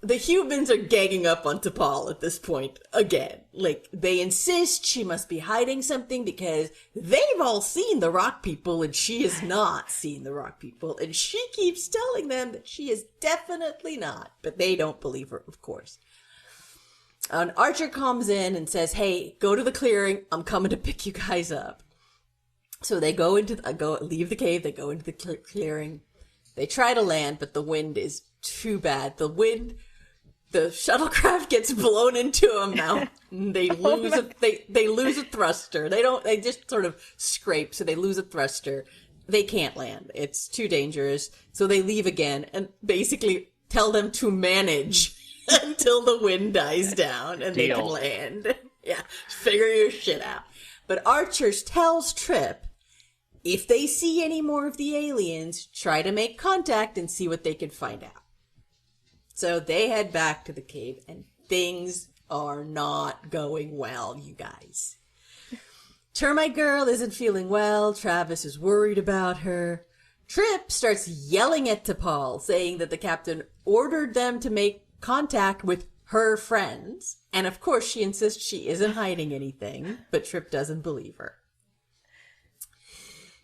Speaker 2: The humans are ganging up on T'Pol at this point again. Like, they insist she must be hiding something because they've all seen the rock people and she has not seen the rock people. And she keeps telling them that she is definitely not. But they don't believe her, of course. And Archer comes in and says, "Hey, go to the clearing. I'm coming to pick you guys up." So they leave the cave. They go into the clearing. They try to land, but the wind is too bad. The shuttlecraft gets blown into a mountain. They lose they lose a thruster. They just sort of scrape, so they lose a thruster. They can't land. It's too dangerous. So they leave again and basically tell them to manage until the wind dies down and they can land. Yeah, figure your shit out. But Archer tells Trip, if they see any more of the aliens, try to make contact and see what they can find out. So they head back to the cave, and things are not going well, you guys. Termite Girl isn't feeling well. Travis is worried about her. Trip starts yelling at T'Pol, saying that the captain ordered them to make contact with her friends. And of course, she insists she isn't hiding anything, but Trip doesn't believe her.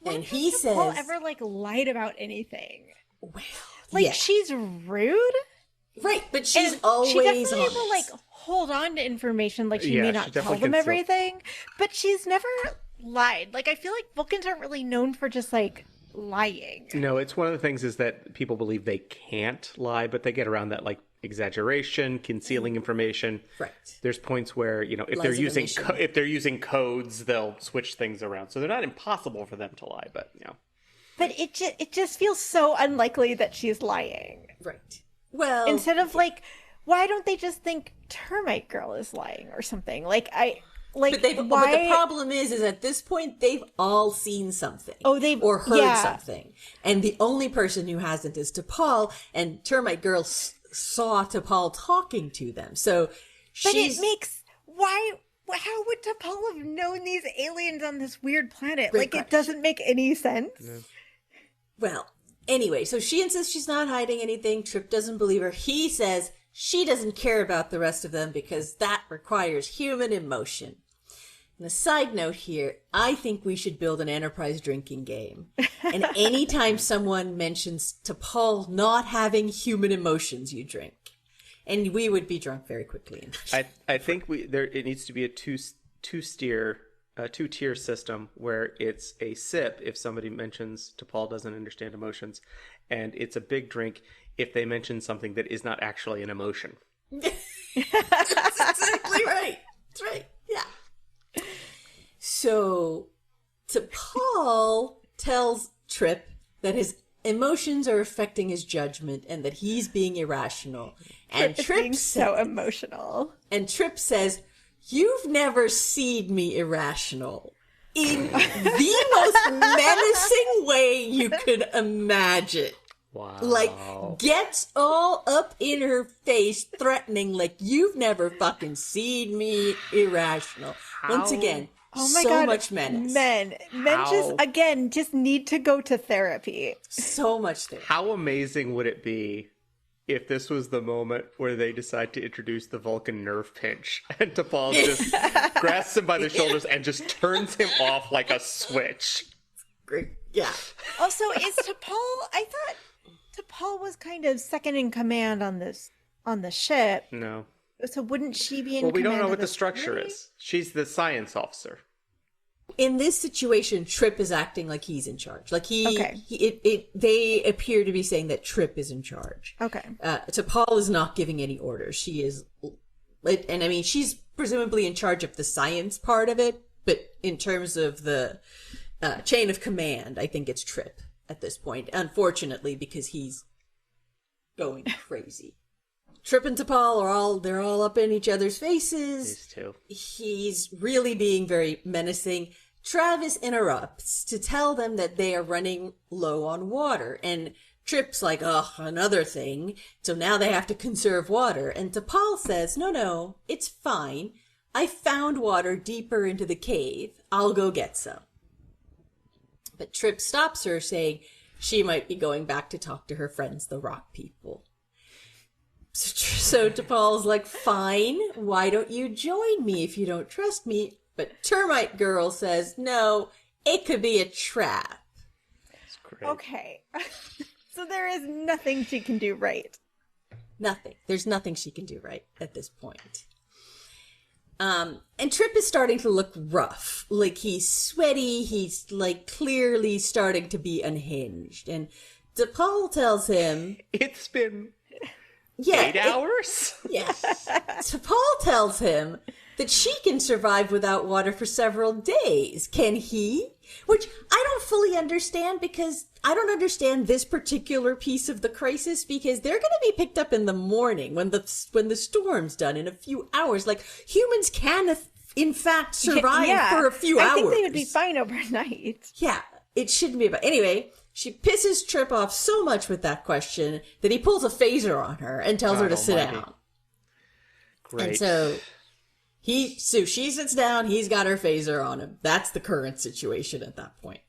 Speaker 2: And he says...
Speaker 4: T'Pol ever, lied about anything?
Speaker 2: Well,
Speaker 4: yeah. She's rude?
Speaker 2: Right, but she's always
Speaker 4: she definitely
Speaker 2: honest.
Speaker 4: will hold on to information. She may not tell them everything, but she's never lied. I feel like Vulcans aren't really known for just lying.
Speaker 3: No, it's one of the things is that people believe they can't lie, but they get around that exaggeration, concealing information.
Speaker 2: Right.
Speaker 3: There's points where if they're using codes, they'll switch things around. So they're not impossible for them to lie, but
Speaker 4: But it just feels so unlikely that she's lying.
Speaker 2: Right. Well,
Speaker 4: instead of why don't they just think Termite Girl is lying or something? But the
Speaker 2: problem is at this point they've all seen something.
Speaker 4: Oh, they've
Speaker 2: or heard something, and the only person who hasn't is T'Pol. And Termite Girl saw T'Pol talking to them, so.
Speaker 4: But it makes how would T'Pol have known these aliens on this weird planet? It doesn't make any sense.
Speaker 3: No.
Speaker 2: Well. Anyway, so she insists she's not hiding anything. Trip doesn't believe her. He says she doesn't care about the rest of them because that requires human emotion. And a side note here, I think we should build an Enterprise drinking game. And anytime someone mentions T'Pol not having human emotions, you drink. And we would be drunk very quickly.
Speaker 3: I think it needs to be a two-tier system where it's a sip if somebody mentions T'Pol doesn't understand emotions, and it's a big drink if they mention something that is not actually an emotion.
Speaker 2: That's exactly right. That's right. Yeah. So T'Pol tells Trip that his emotions are affecting his judgment and that he's being irrational. And
Speaker 4: Trip's so emotional.
Speaker 2: And Trip says, "You've never seen me irrational," in the most menacing way you could imagine.
Speaker 3: Wow.
Speaker 2: Gets all up in her face, threatening, "You've never fucking seen me irrational." Once again,
Speaker 4: oh my
Speaker 2: so
Speaker 4: God,
Speaker 2: much menace.
Speaker 4: Men just need to go to therapy.
Speaker 2: So much therapy.
Speaker 3: How amazing would it be if this was the moment where they decide to introduce the Vulcan nerve pinch and T'Pol just grasps him by the shoulders and just turns him off like a switch?
Speaker 2: Great. Yeah.
Speaker 4: Also, is T'Pol, I thought T'Pol was kind of second in command on the ship.
Speaker 3: No.
Speaker 4: So wouldn't she be in
Speaker 3: Well, we
Speaker 4: command
Speaker 3: don't know
Speaker 4: of
Speaker 3: what the structure is. She's the science officer.
Speaker 2: In this situation, Trip is acting like he's in charge.
Speaker 4: Okay.
Speaker 2: They appear to be saying that Trip is in charge.
Speaker 4: Okay.
Speaker 2: T'Pol is not giving any orders. She is, and I mean, she's presumably in charge of the science part of it, but in terms of the chain of command, I think it's Trip at this point, unfortunately, because he's going crazy. Trip and T'Pol they're all up in each other's faces.
Speaker 3: These two.
Speaker 2: He's really being very menacing. Travis interrupts to tell them that they are running low on water, and Trip's like, oh, another thing. So now they have to conserve water. And T'Pol says, no, it's fine. I found water deeper into the cave. I'll go get some. But Trip stops her, saying she might be going back to talk to her friends, the rock people. So T'Pol's like, fine, why don't you join me if you don't trust me? But Termite Girl says, no, it could be a trap.
Speaker 3: That's great.
Speaker 4: Okay. So there is nothing she can do right.
Speaker 2: Nothing. There's nothing she can do right at this point. And Trip is starting to look rough. Like, he's sweaty. He's, like, clearly starting to be unhinged. And T'Pol tells him...
Speaker 3: It's been 8
Speaker 2: 8
Speaker 3: hours?
Speaker 2: Yes. T'Pol tells him that she can survive without water for several days. Can he? Which I don't fully understand, because I don't understand this particular piece of the crisis, because they're going to be picked up in the morning when the storm's done in a few hours. Like, humans can, in fact, survive for a few hours.
Speaker 4: I think they would be fine overnight.
Speaker 2: Yeah, it shouldn't be. But anyway, she pisses Trip off so much with that question that he pulls a phaser on her and tells her to sit down.
Speaker 3: Great.
Speaker 2: And so she sits down, he's got her phaser on him. That's the current situation at that point.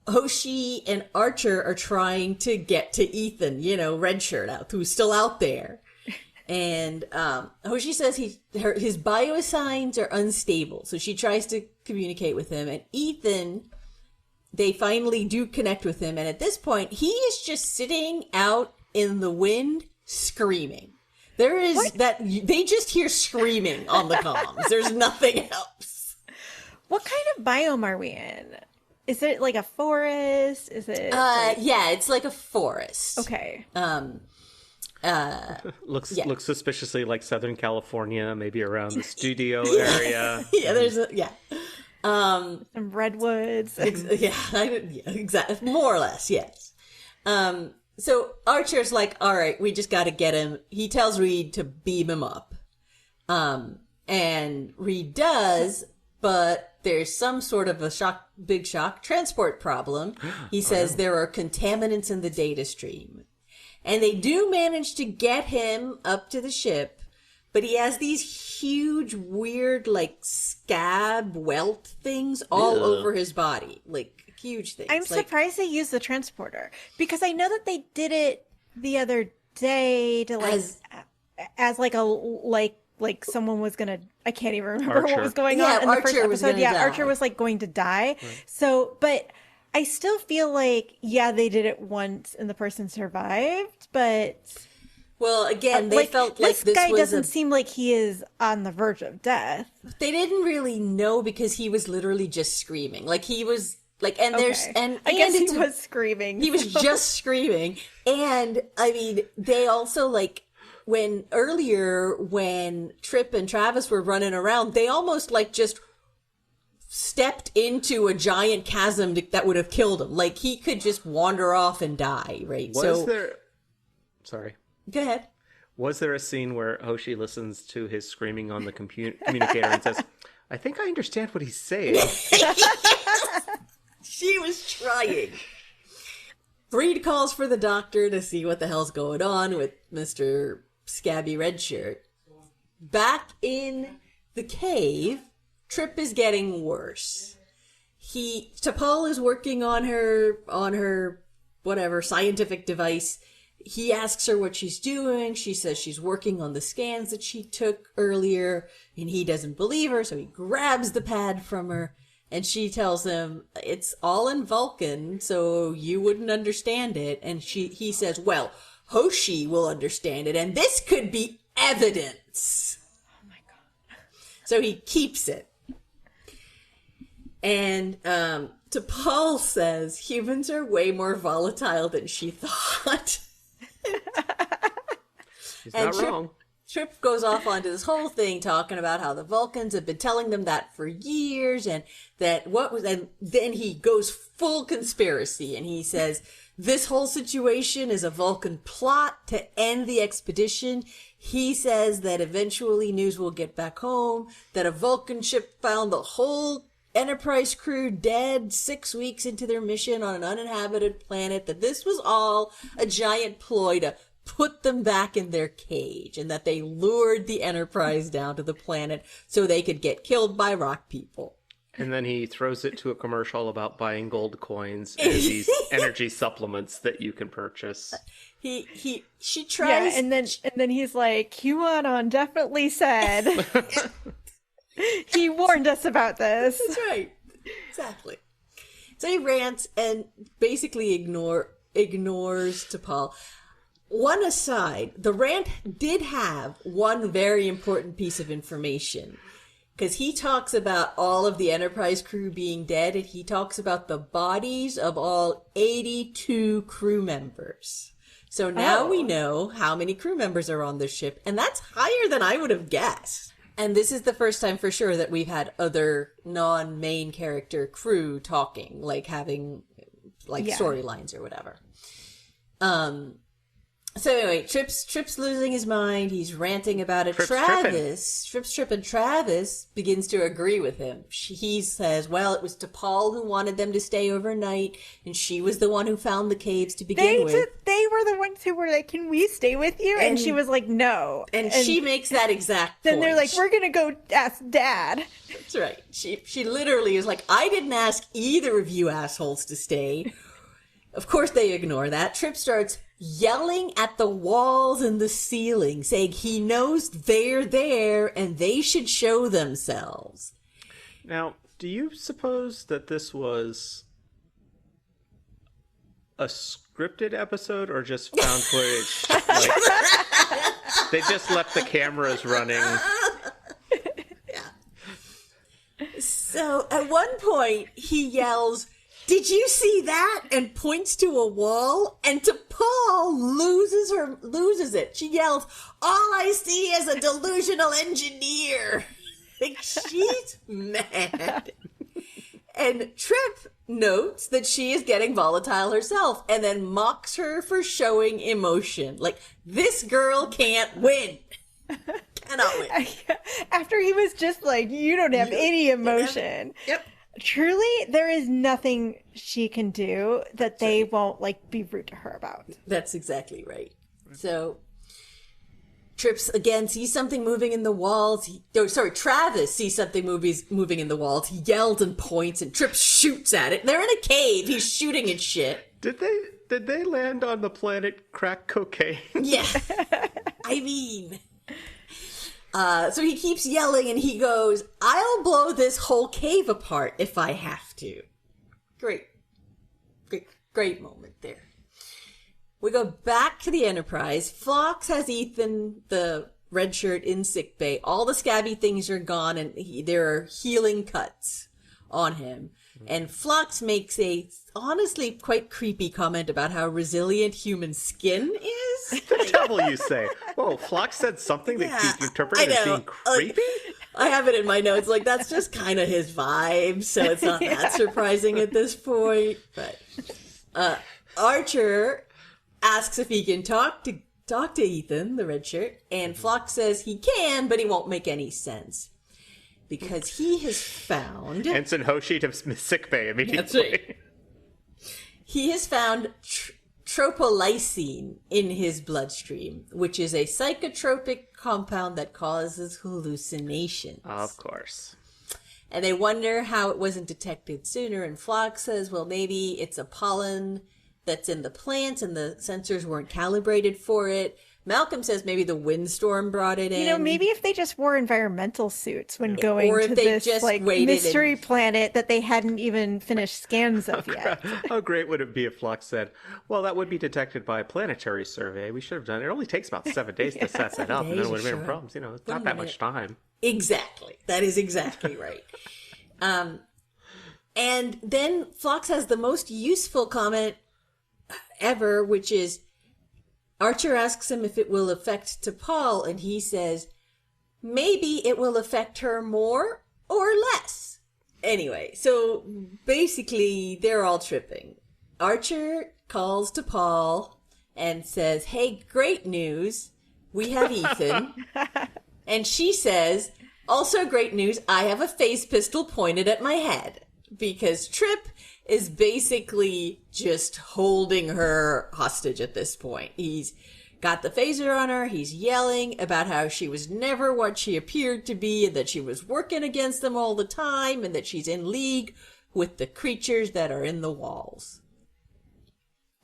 Speaker 2: Hoshi and Archer are trying to get to Ethan, red shirt out, who's still out there. And Hoshi says his biosigns are unstable, so she tries to communicate with him. And Ethan, they finally do connect with him, and at this point, he is just sitting out in the wind screaming. There is they just hear screaming on the comms. There's nothing else.
Speaker 4: What kind of biome are we in? Is it like a forest? Is it?
Speaker 2: Yeah, it's like a forest.
Speaker 4: Okay.
Speaker 3: Looks suspiciously like Southern California, maybe around the studio area.
Speaker 2: Yeah, there's
Speaker 4: some redwoods.
Speaker 2: Exactly. More or less, yes. So Archer's like, all right, we just got to get him. He tells Reed to beam him up. And Reed does, but there's some sort of a big shock transport problem. He says there are contaminants in the data stream. And they do manage to get him up to the ship, but he has these huge, weird, like, scab welt things all over his body. Like, huge things.
Speaker 4: I'm surprised they used the transporter, because I know that they did it the other day to as like like someone was gonna, I can't even remember what was going on in the first episode. Archer was like going to die. Right. So, but I still feel like, they did it once and the person survived, but
Speaker 2: well, again, they felt like this
Speaker 4: guy doesn't seem like he is on the verge of death.
Speaker 2: They didn't really know, because he was literally just screaming. Like, he was like, and there's, and
Speaker 4: I guess he was screaming.
Speaker 2: He was just screaming. And I mean, they also, like, when Trip and Travis were running around, they almost like just stepped into a giant chasm that would have killed him. Like, he could just wander off and die, right?
Speaker 3: Sorry.
Speaker 2: Go ahead.
Speaker 3: Was there a scene where Hoshi listens to his screaming on the communicator and says, I think I understand what he's saying?
Speaker 2: She was trying. Reed calls for the doctor to see what the hell's going on with Mr. Scabby Redshirt. Back in the cave, Trip is getting worse. T'Pol is working on her whatever scientific device. He asks her what she's doing. She says she's working on the scans that she took earlier, and he doesn't believe her, so he grabs the pad from her, and she tells him it's all in Vulcan, so you wouldn't understand it. And he says, well, Hoshi will understand it, and this could be evidence.
Speaker 4: Oh my god.
Speaker 2: So he keeps it. And T'Pol says humans are way more volatile than she thought.
Speaker 3: He's not wrong.
Speaker 2: Trip goes off onto this whole thing talking about how the Vulcans have been telling them that for years, and and then he goes full conspiracy, and he says this whole situation is a Vulcan plot to end the expedition. He says that eventually news will get back home, that a Vulcan ship found the whole Enterprise crew dead 6 weeks into their mission on an uninhabited planet, that this was all a giant ploy to put them back in their cage, and that they lured the Enterprise down to the planet so they could get killed by rock people.
Speaker 3: And then he throws it to a commercial about buying gold coins and these energy supplements that you can purchase.
Speaker 2: She tries.
Speaker 4: Yeah, and then he's like, QAnon definitely said. He warned us about this.
Speaker 2: That's right. Exactly. So he rants and basically ignores T'Pol. One aside, the rant did have one very important piece of information. Because he talks about all of the Enterprise crew being dead, and he talks about the bodies of all 82 crew members. So now we know how many crew members are on the ship, and that's higher than I would have guessed. And this is the first time for sure that we've had other non-main character crew talking, like having storylines or whatever. So anyway, Trip's losing his mind. He's ranting about it. Trip's tripping. Travis begins to agree with him. He says, well, it was T'Pol who wanted them to stay overnight, and she was the one who found the caves to begin with.
Speaker 4: They were the ones who were like, can we stay with you? And she was like, no.
Speaker 2: And she makes that exact point.
Speaker 4: Then they're like, we're going to go ask Dad.
Speaker 2: That's right. She literally is like, I didn't ask either of you assholes to stay. Of course they ignore that. Trip starts yelling at the walls and the ceiling, saying he knows they're there and they should show themselves.
Speaker 3: Now, do you suppose that this was a scripted episode or just found footage? Like, they just left the cameras running.
Speaker 2: Yeah. So at one point he yells, "Did you see that?" and points to a wall, and T'Pol loses it. She yells, "All I see is a delusional engineer." Like, she's mad. And Trip notes that she is getting volatile herself and then mocks her for showing emotion. Like, this girl can't win. Cannot win.
Speaker 4: After he was just like, you don't have any emotion.
Speaker 2: Yep.
Speaker 4: Truly, there is nothing she can do that they won't like be rude to her about.
Speaker 2: That's exactly right. So Trips again sees something moving in the walls. Travis sees something moving in the walls. He yells and points, and Trips shoots at it. They're in a cave. He's shooting at shit.
Speaker 3: Did they land on the planet crack cocaine?
Speaker 2: Yeah. I mean, so he keeps yelling and he goes, "I'll blow this whole cave apart if I have to." Great moment there. We go back to the Enterprise. Phlox has Ethan, the red shirt, in sickbay. All the scabby things are gone and there are healing cuts on him. And Phlox makes a honestly quite creepy comment about how resilient human skin is.
Speaker 3: The devil, you say? Whoa, Phlox said something that you interpreted as being creepy?
Speaker 2: I have it in my notes. Like, that's just kind of his vibe, so it's not that surprising at this point. But Archer asks if he can talk to Ethan, the red shirt, and Phlox says he can, but he won't make any sense. Because he has found...
Speaker 3: Ensign Hoshi to sickbay immediately.
Speaker 2: That's right. He has found tropolysine in his bloodstream, which is a psychotropic compound that causes hallucinations.
Speaker 3: Of course.
Speaker 2: And they wonder how it wasn't detected sooner, and Phlox says, well, maybe it's a pollen that's in the plants and the sensors weren't calibrated for it. Malcolm says maybe the windstorm brought it in.
Speaker 4: You know, maybe if they just wore environmental suits when going to this like mystery planet that they hadn't even finished scans of yet.
Speaker 3: How great would it be if Phlox said, well, that would be detected by a planetary survey. We should have done it. It only takes about 7 days to set that up, and then it would have been problems. You know, it's not that much time.
Speaker 2: Exactly. That is exactly right. And then Phlox has the most useful comment ever, which is, Archer asks him if it will affect T'Pol, and he says, maybe it will affect her more or less. Anyway, so basically they're all tripping. Archer calls T'Pol and says, hey, great news. We have Ethan. And she says, Also, great news, I have a phase pistol pointed at my head because Trip is basically just holding her hostage at this point. He's got the phaser on her. He's yelling about how she was never what she appeared to be and that she was working against them all the time and that she's in league with the creatures that are in the walls.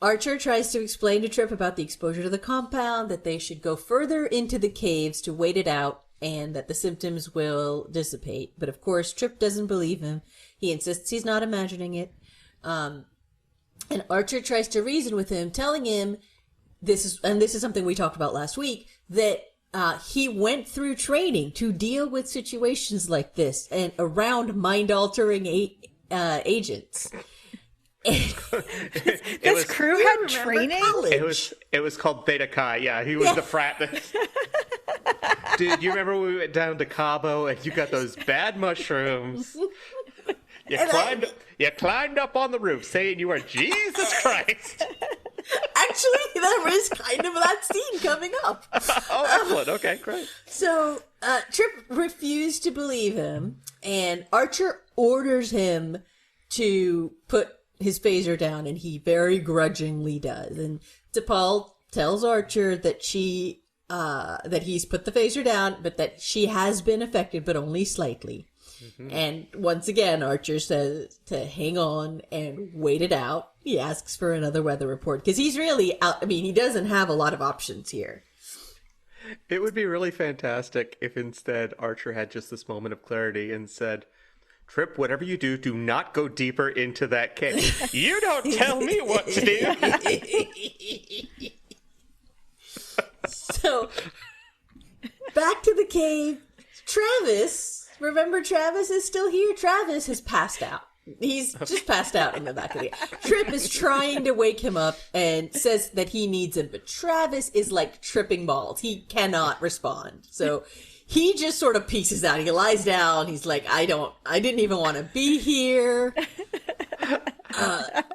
Speaker 2: Archer tries to explain to Trip about the exposure to the compound, that they should go further into the caves to wait it out, and that the symptoms will dissipate. But of course, Trip doesn't believe him. He insists he's not imagining it. And Archer tries to reason with him, telling him this is something we talked about last week, that he went through training to deal with situations like this and around mind-altering agents.
Speaker 4: This crew had training?
Speaker 3: It was called Theta Chi. Yeah, he was the frat. Dude, you remember when we went down to Cabo and you got those bad mushrooms? You climbed up on the roof saying you were Jesus Christ.
Speaker 2: Actually, there is kind of that scene coming up.
Speaker 3: Oh, excellent. Okay, great.
Speaker 2: So, Trip refused to believe him, and Archer orders him to put his phaser down, and he very grudgingly does. And T'Pol tells Archer that that he's put the phaser down, but that she has been affected, but only slightly. Mm-hmm. And once again, Archer says to hang on and wait it out. He asks for another weather report because he's really out. I mean, he doesn't have a lot of options here.
Speaker 3: It would be really fantastic if instead Archer had just this moment of clarity and said, Trip, whatever you do, do not go deeper into that cave. You don't tell me what to do.
Speaker 2: So, back to the cave. Travis, remember Travis is still here? Travis has passed out. He's just passed out in the back of the Trip is trying to wake him up and says that he needs him, but Travis is like tripping balls. He cannot respond. So he just sort of pieces out. He lies down. He's like, I didn't even want to be here.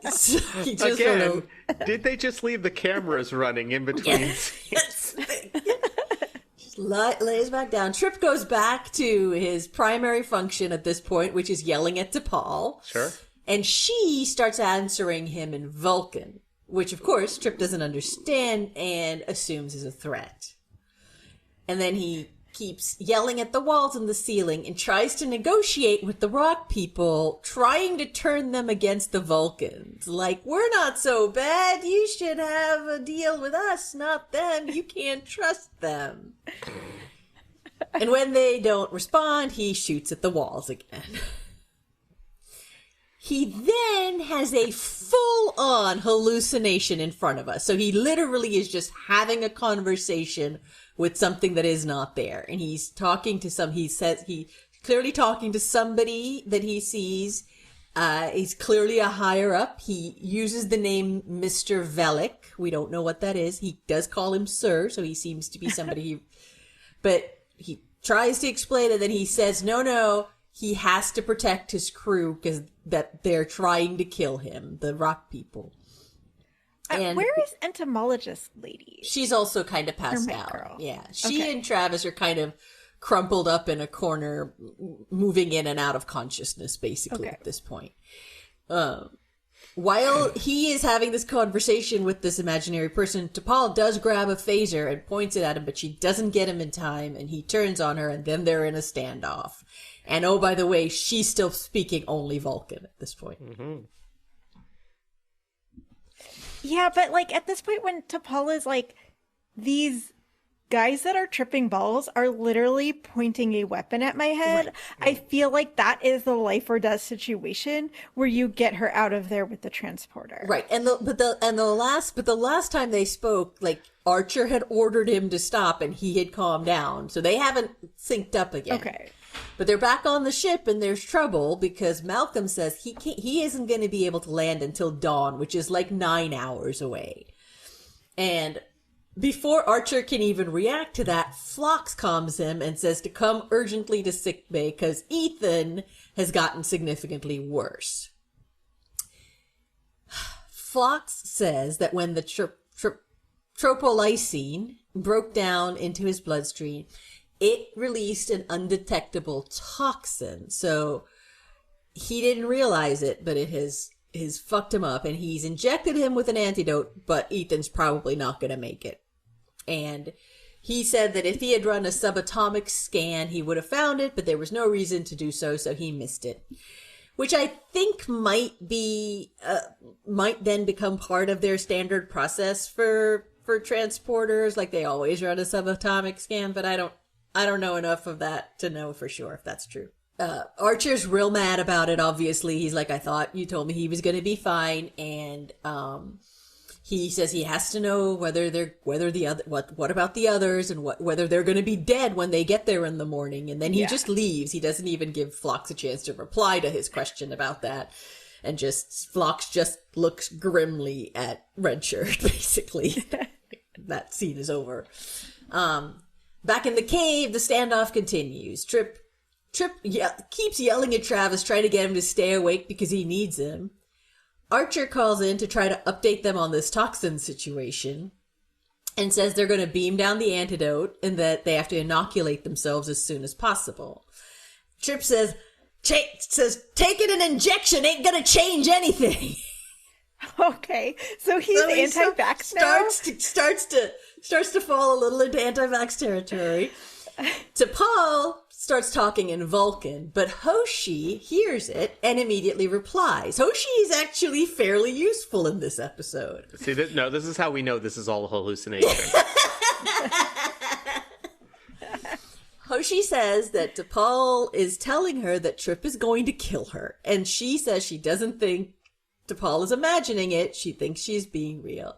Speaker 2: So he just
Speaker 3: Again,
Speaker 2: sort of...
Speaker 3: did they just leave the cameras running in between scenes?
Speaker 2: Just lays back down. Trip goes back to his primary function at this point, which is yelling at T'Pol.
Speaker 3: Sure.
Speaker 2: And she starts answering him in Vulcan, which of course Trip doesn't understand and assumes is a threat. And then he keeps yelling at the walls and the ceiling and tries to negotiate with the rock people, trying to turn them against the Vulcans. Like, we're not so bad. You should have a deal with us, not them. You can't trust them. And when they don't respond, he shoots at the walls again. He then has a full-on hallucination in front of us. So he literally is just having a conversation with something that is not there. And he's talking to he's clearly talking to somebody that he sees. He's clearly a higher up. He uses the name Mr. Velik. We don't know what that is. He does call him Sir, so he seems to be somebody but he tries to explain it, and he says, no, he has to protect his crew because that they're trying to kill him, the rock people. And
Speaker 4: where is entomologist lady?
Speaker 2: She's also kind of passed out.
Speaker 4: Girl.
Speaker 2: Yeah. She and Travis are kind of crumpled up in a corner, moving in and out of consciousness, basically, at this point. While he is having this conversation with this imaginary person, T'Pol does grab a phaser and points it at him, but she doesn't get him in time, and he turns on her, and then they're in a standoff. And oh, by the way, she's still speaking only Vulcan at this point.
Speaker 3: Mm-hmm.
Speaker 4: Yeah, but like at this point when T'Pol is like, these guys that are tripping balls are literally pointing a weapon at my head. Right. I feel like that is the life or death situation where you get her out of there with the transporter.
Speaker 2: Right. The last time they spoke, like Archer had ordered him to stop and he had calmed down. So they haven't synced up again.
Speaker 4: Okay.
Speaker 2: But they're back on the ship and there's trouble because Malcolm says he isn't going to be able to land until dawn, which is like 9 hours away. And before Archer can even react to that, Phlox calms him and says to come urgently to sickbay because Ethan has gotten significantly worse. Phlox says that when the tropolysine broke down into his bloodstream, it released an undetectable toxin. So he didn't realize it, but it has fucked him up, and he's injected him with an antidote, but Ethan's probably not going to make it. And he said that if he had run a subatomic scan, he would have found it, but there was no reason to do so, so he missed it. Which I think might then become part of their standard process for transporters. Like, they always run a subatomic scan, but I don't know enough of that to know for sure if that's true. Archer's real mad about it, obviously. He's like, I thought you told me he was going to be fine. And, he says he has to know what about the others and whether they're going to be dead when they get there in the morning. And then he just leaves. He doesn't even give Phlox a chance to reply to his question about that. And Phlox just looks grimly at Redshirt, basically. That scene is over. Back in the cave, the standoff continues. Trip keeps yelling at Travis, trying to get him to stay awake because he needs him. Archer calls in to try to update them on this toxin situation and says they're going to beam down the antidote and that they have to inoculate themselves as soon as possible. Trip says taking an injection ain't going to change anything.
Speaker 4: Okay, so he's anti-vax now?
Speaker 2: Starts to fall a little into anti-vax territory. T'Pol starts talking in Vulcan, but Hoshi hears it and immediately replies. Hoshi is actually fairly useful in this episode.
Speaker 3: See, this is how we know this is all a hallucination.
Speaker 2: Hoshi says that T'Pol is telling her that Trip is going to kill her, and she says she doesn't think T'Pol is imagining it. She thinks she's being real.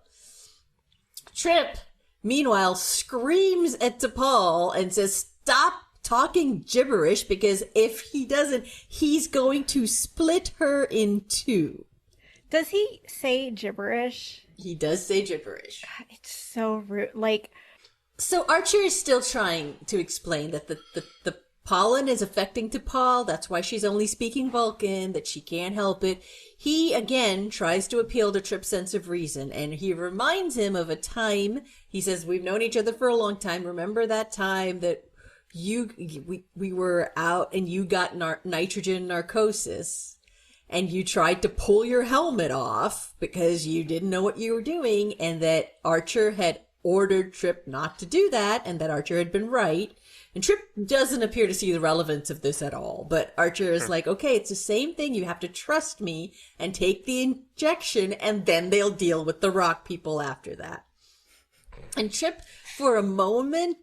Speaker 2: Trip, meanwhile, screams at T'Pol and says, stop talking gibberish, because if he doesn't, he's going to split her in two.
Speaker 4: Does he say gibberish?
Speaker 2: He does say gibberish.
Speaker 4: God, it's so rude.
Speaker 2: So Archer is still trying to explain that the pollen is affecting T'Pol. That's why she's only speaking Vulcan, that she can't help it. He, again, tries to appeal to Trip's sense of reason, and he reminds him of a time. He says, we've known each other for a long time. Remember that time that we were out and you got nitrogen narcosis and you tried to pull your helmet off because you didn't know what you were doing, and that Archer had ordered Trip not to do that, and that Archer had been right. And Trip doesn't appear to see the relevance of this at all. But Archer is like, okay, it's the same thing. You have to trust me and take the injection, and then they'll deal with the rock people after that. And Trip, for a moment,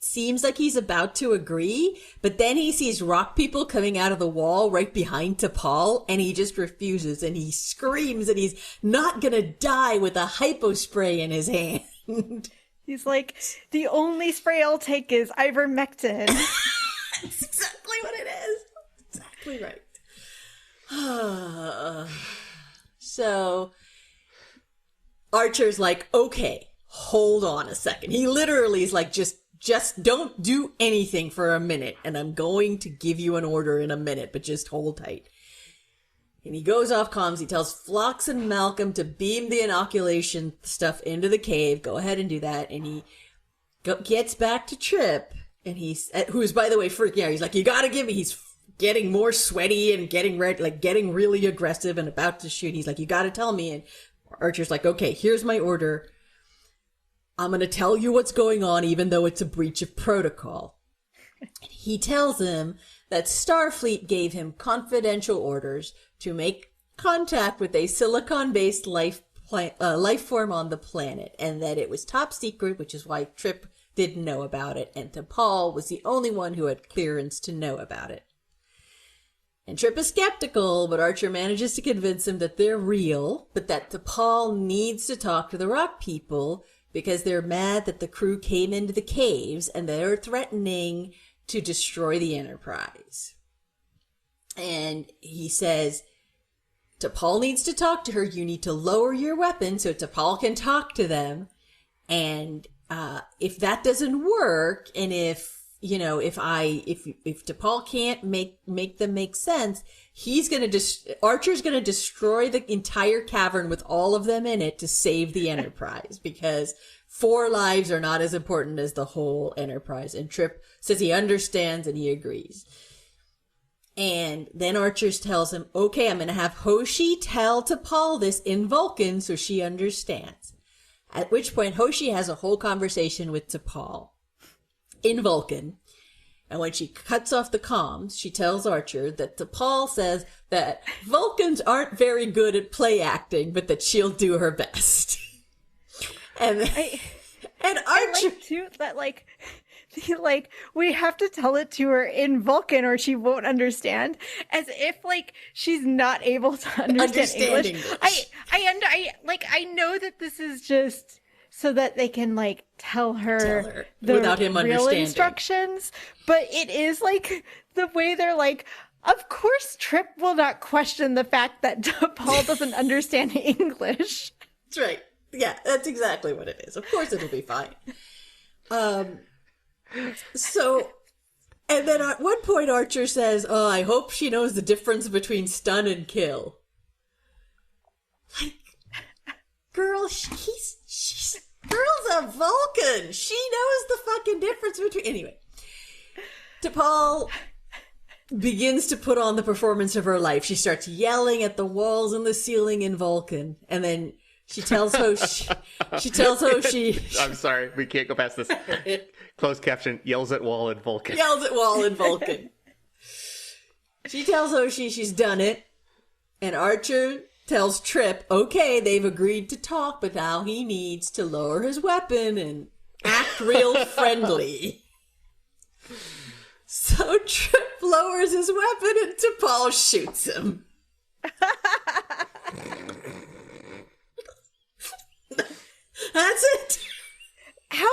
Speaker 2: seems like he's about to agree, but then he sees rock people coming out of the wall right behind T'Pol, and he just refuses, and he screams that he's not gonna die with a hypo spray in his hand.
Speaker 4: He's like, the only spray I'll take is ivermectin.
Speaker 2: That's exactly what it is. Exactly right. So, Archer's like, okay, hold on a second. He literally is like, just don't do anything for a minute, and I'm going to give you an order in a minute, but just hold tight. And he goes off comms. He tells Phlox and Malcolm to beam the inoculation stuff into the cave. Go ahead and do that. And he gets back to Trip, and who's, by the way, freaking out. He's like, you gotta give me. He's getting more sweaty and getting red, like getting really aggressive and about to shoot. He's like, you gotta tell me. And Archer's like, okay, here's my order. I'm gonna tell you what's going on, even though it's a breach of protocol. He tells him that Starfleet gave him confidential orders to make contact with a silicon-based life form on the planet, and that it was top secret, which is why Trip didn't know about it, and T'Pol was the only one who had clearance to know about it. And Trip is skeptical, but Archer manages to convince him that they're real, but that T'Pol needs to talk to the rock people because they're mad that the crew came into the caves and they're threatening to destroy the Enterprise. And he says, T'Pol needs to talk to her. You need to lower your weapon so T'Pol can talk to them. And if that doesn't work, and if you know, if T'Pol can't make them make sense, Archer's gonna destroy the entire cavern with all of them in it to save the Enterprise, because 4 lives are not as important as the whole Enterprise. And Trip says he understands and he agrees. And then Archer tells him, okay, I'm going to have Hoshi tell T'Pol this in Vulcan so she understands. At which point Hoshi has a whole conversation with T'Pol in Vulcan. And when she cuts off the comms, she tells Archer that T'Pol says that Vulcans aren't very good at play acting, but that she'll do her best. And Archer...
Speaker 4: I like, too, that, like... we have to tell it to her in Vulcan or she won't understand, as if like she's not able to understand English. I know that this is just so that they can like tell her the
Speaker 2: without him
Speaker 4: real
Speaker 2: understanding
Speaker 4: instructions, but it is like the way they're like, of course Trip will not question the fact that Paul doesn't understand English.
Speaker 2: That's right. Yeah, that's exactly what it is. Of course it'll be fine. So, and then at one point Archer says, oh, I hope she knows the difference between stun and kill. Like, girl, girl's a Vulcan. She knows the fucking difference between... Anyway, T'Pol begins to put on the performance of her life. She starts yelling at the walls and the ceiling in Vulcan, and then she tells Hoshi...
Speaker 3: I'm sorry, we can't go past this. Closed caption, yells at wall in Vulcan.
Speaker 2: Yells at wall in Vulcan. She tells Hoshi she's done it. And Archer tells Trip, okay, they've agreed to talk, but now he needs to lower his weapon and act real friendly. So Trip lowers his weapon and T'Pol shoots him. That's it.
Speaker 4: How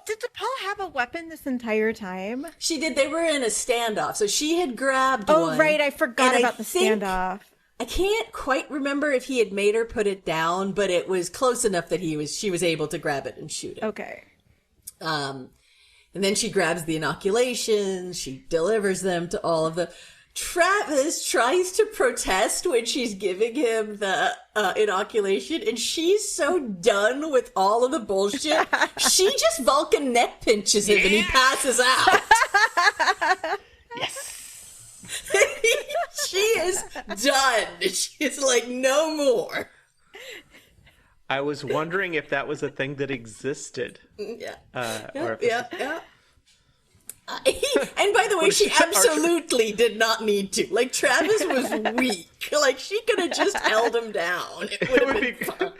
Speaker 4: did T'Pol have a weapon this entire time?
Speaker 2: She did. They were in a standoff, so she had grabbed
Speaker 4: one.
Speaker 2: Oh,
Speaker 4: right. I forgot about the standoff.
Speaker 2: I can't quite remember if he had made her put it down, but it was close enough that she was able to grab it and shoot it.
Speaker 4: Okay.
Speaker 2: And then she grabs the inoculations. She delivers them to all of them. Travis tries to protest when she's giving him the inoculation, and she's so done with all of the bullshit. She just Vulcan neck pinches him and he passes out.
Speaker 3: Yes.
Speaker 2: She is done. She's like, no more.
Speaker 3: I was wondering if that was a thing that existed.
Speaker 2: Yeah.
Speaker 3: Yeah.
Speaker 2: And by the way, she absolutely did not need to. Like, Travis was weak. Like, she could have just held him down. It would have been fun.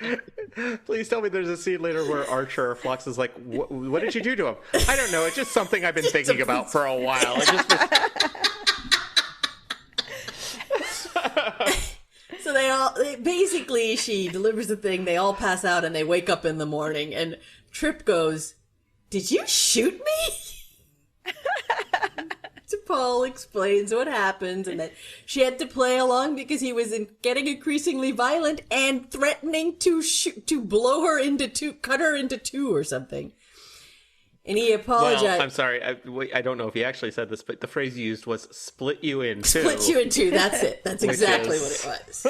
Speaker 3: Please tell me there's a scene later where Archer or Phlox is like, what did you do to him? I don't know. It's just something I've been thinking about for a while. It just was...
Speaker 2: So basically, she delivers the thing, they all pass out, and they wake up in the morning, and Trip goes, did you shoot me? T'Pol explains what happens and that she had to play along because he was getting increasingly violent and threatening to blow her into two, cut her into two or something. And he apologized.
Speaker 3: Well, I'm sorry. I don't know if he actually said this, but the phrase used was split you in two.
Speaker 2: Split you in two. That's it. That's exactly what it was.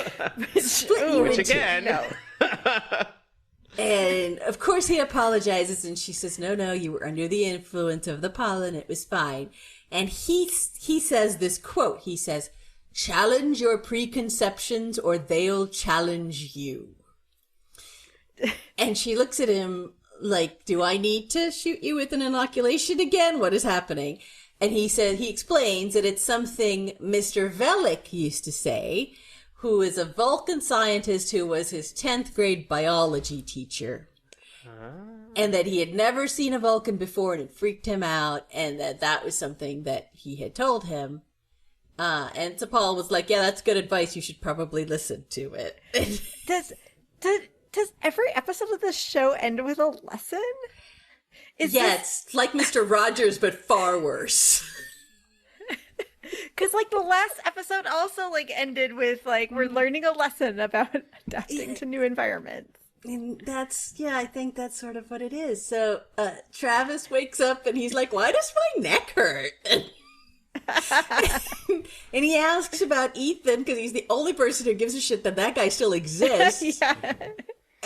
Speaker 2: Split you in two.
Speaker 3: Again.
Speaker 2: No. And of course he apologizes and she says, no, you were under the influence of the pollen. It was fine. And he says this quote. He says, challenge your preconceptions or they'll challenge you. And she looks at him like, do I need to shoot you with an inoculation again? What is happening? And he explains that it's something Mr. Velik used to say, who is a Vulcan scientist who was his 10th grade biology teacher. And that he had never seen a Vulcan before and it freaked him out, and that was something that he had told him. And T'Pol was like, yeah, that's good advice. You should probably listen to it.
Speaker 4: Does every episode of this show end with a lesson?
Speaker 2: It's like Mr. Rogers, but far worse.
Speaker 4: Because, like, the last episode also, like, ended with, like, we're learning a lesson about adapting to new environments.
Speaker 2: And I think that's sort of what it is. So Travis wakes up and he's like, why does my neck hurt? And he asks about Ethan because he's the only person who gives a shit that guy still exists.
Speaker 4: Yeah.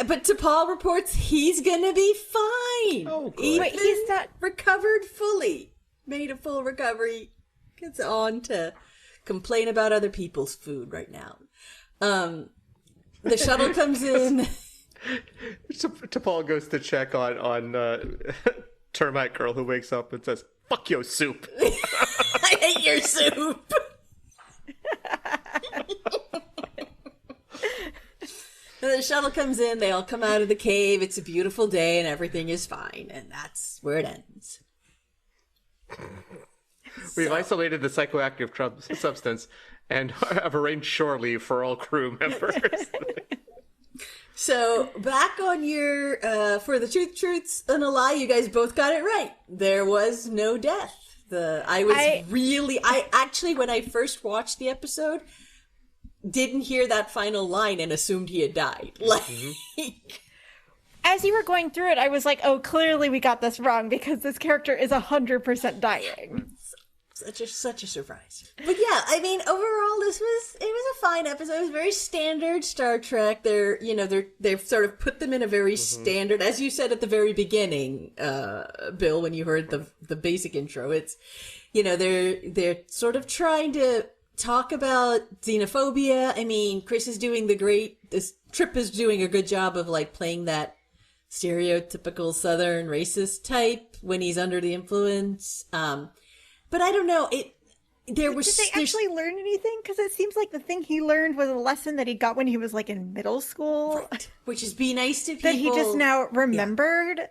Speaker 2: But T'Pol reports he's gonna be fine.
Speaker 3: Oh, good.
Speaker 2: Ethan
Speaker 4: Wait, he's not
Speaker 2: recovered fully. Made a full recovery. Gets on to complain about other people's food right now. The shuttle comes in.
Speaker 3: T'Pol goes to check on Termite Girl, who wakes up and says, "Fuck your soup."
Speaker 2: I hate your soup. The shuttle comes in, they all come out of the cave, it's a beautiful day, and everything is fine, and that's where it ends.
Speaker 3: We've isolated the psychoactive substance and have arranged shore leave for all crew members.
Speaker 2: So, back on your, for the truths, and a lie, you guys both got it right. There was no death. I actually, when I first watched the episode, didn't hear that final line and assumed he had died. Like,
Speaker 4: as you were going through it, I was like, oh, clearly we got this wrong because this character is 100% dying.
Speaker 2: Such a surprise. But yeah, I mean, overall, it was a fine episode. It was very standard Star Trek. They've sort of put them in a very standard, as you said at the very beginning, Bill, when you heard the basic intro. It's, they're sort of trying to talk about xenophobia. I mean, this Trip is doing a good job of like playing that stereotypical Southern racist type when he's under the influence. But I don't know. Did they actually
Speaker 4: learn anything? Because it seems like the thing he learned was a lesson that he got when he was like in middle school,
Speaker 2: right. Which is be nice to people.
Speaker 4: That he just now remembered.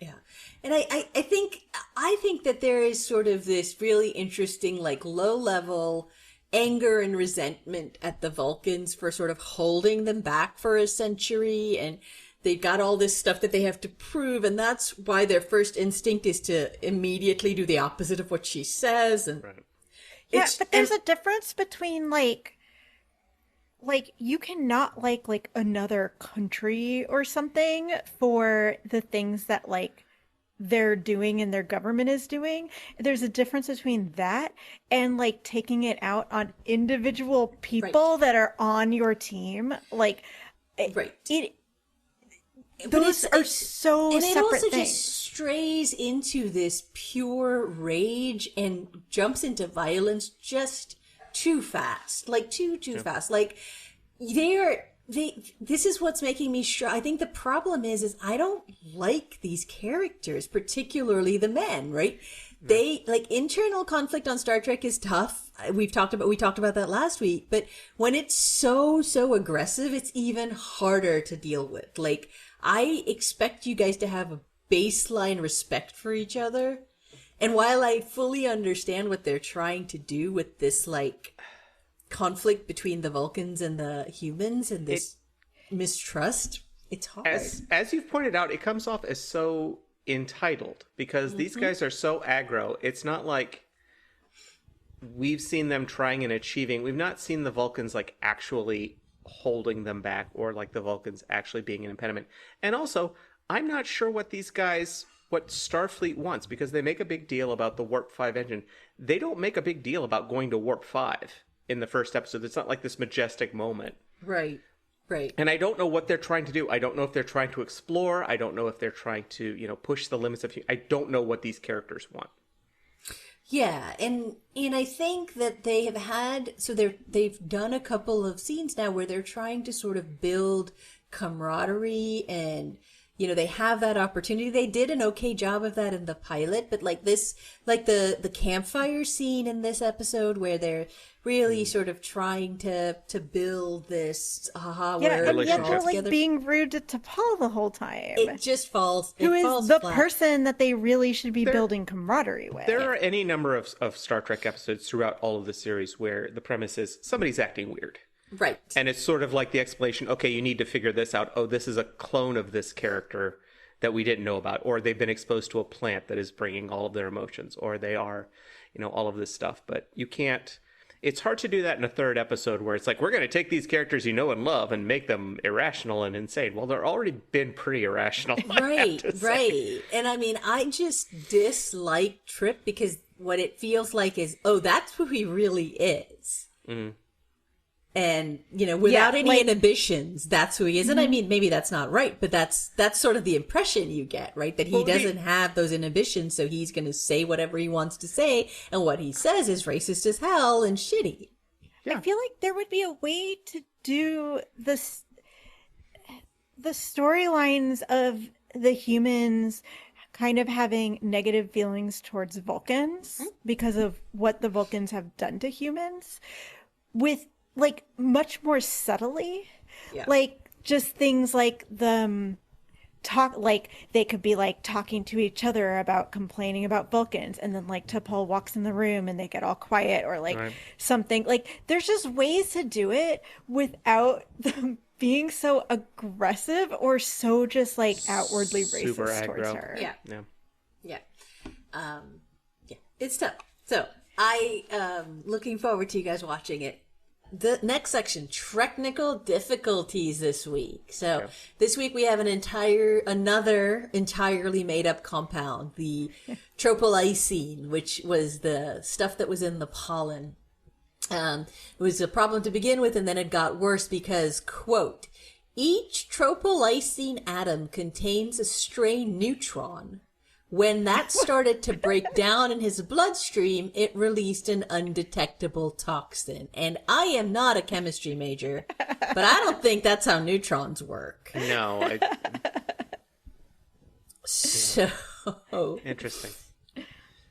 Speaker 2: Yeah. And I think that there is sort of this really interesting, like, low level anger and resentment at the Vulcans for sort of holding them back for a century, and they've got all this stuff that they have to prove, and that's why their first instinct is to immediately do the opposite of what she says. And
Speaker 3: right.
Speaker 4: Yeah, but there's a difference between like you cannot like another country or something for the things that like they're doing and their government is doing. There's a difference between that and like taking it out on individual people that are on your team. Like, those are so
Speaker 2: and
Speaker 4: separate
Speaker 2: it also
Speaker 4: things.
Speaker 2: just strays into this pure rage and jumps into violence just too fast, like too fast. Like this is what's making me I think the problem is I don't like these characters, particularly the men, right? They like internal conflict on Star Trek is tough. We talked about that last week, but when it's so aggressive, it's even harder to deal with. Like, I expect you guys to have a baseline respect for each other. And while I fully understand what they're trying to do with this, like, conflict between the Vulcans and the humans and this mistrust, it's hard.
Speaker 3: As you've pointed out, it comes off as so entitled because these guys are so aggro. It's not like we've seen them trying and achieving. We've not seen the Vulcans, like, actually holding them back or like the Vulcans actually being an impediment. And also, I'm not sure what Starfleet wants, because they make a big deal about the Warp 5 engine. They don't make a big deal about going to Warp 5 in the first episode. It's not like this majestic moment.
Speaker 2: Right.
Speaker 3: And I don't know what they're trying to do. I don't know if they're trying to explore. I don't know if they're trying to, push the limits of... I don't know what these characters want.
Speaker 2: Yeah, and I think that they have they've done a couple of scenes now where they're trying to sort of build camaraderie, and they have that opportunity. They did an okay job of that in the pilot, but like the campfire scene in this episode where they're really sort of trying to build this
Speaker 4: and yet they're like being rude to T'Pol the whole time.
Speaker 2: It just falls.
Speaker 4: Who is the
Speaker 2: flat.
Speaker 4: person that they really should be building camaraderie with?
Speaker 3: There are any number of Star Trek episodes throughout all of the series where the premise is somebody's acting weird.
Speaker 2: Right.
Speaker 3: And it's sort of like the explanation, okay, you need to figure this out. Oh, this is a clone of this character that we didn't know about. Or they've been exposed to a plant that is bringing all of their emotions. Or they are, all of this stuff. But you can't... it's hard to do that in a third episode where it's like, we're going to take these characters you know and love and make them irrational and insane. Well, they're already been pretty irrational.
Speaker 2: Right. And I mean, I just dislike Trip because what it feels like is, oh, that's who he really is. And, you know, without any inhibitions, that's who he is. And I mean, maybe that's not right, but that's sort of the impression you get, right? That he doesn't have those inhibitions, so he's going to say whatever he wants to say, and what he says is racist as hell and shitty.
Speaker 4: I feel like there would be a way to do this, the storylines of the humans kind of having negative feelings towards Vulcans because of what the Vulcans have done to humans with like much more subtly, like just things like the talk, like they could be like talking to each other about complaining about Vulcans, and then like T'Pol walks in the room and they get all quiet, or like something like there's just ways to do it without them being so aggressive or so just like outwardly
Speaker 3: Super
Speaker 4: racist towards
Speaker 3: aggro.
Speaker 4: her.
Speaker 2: Yeah. It's tough. So I looking forward to you guys watching it. The next section, technical difficulties this week. So this week we have another entirely made up compound, the tropolysine, which was the stuff that was in the pollen. It was a problem to begin with, and then it got worse because, quote, each tropolysine atom contains a stray neutron. When that started to break down in his bloodstream, it released an undetectable toxin. And I am not a chemistry major, but I don't think that's how neutrons work.
Speaker 3: No.
Speaker 2: So
Speaker 3: Interesting.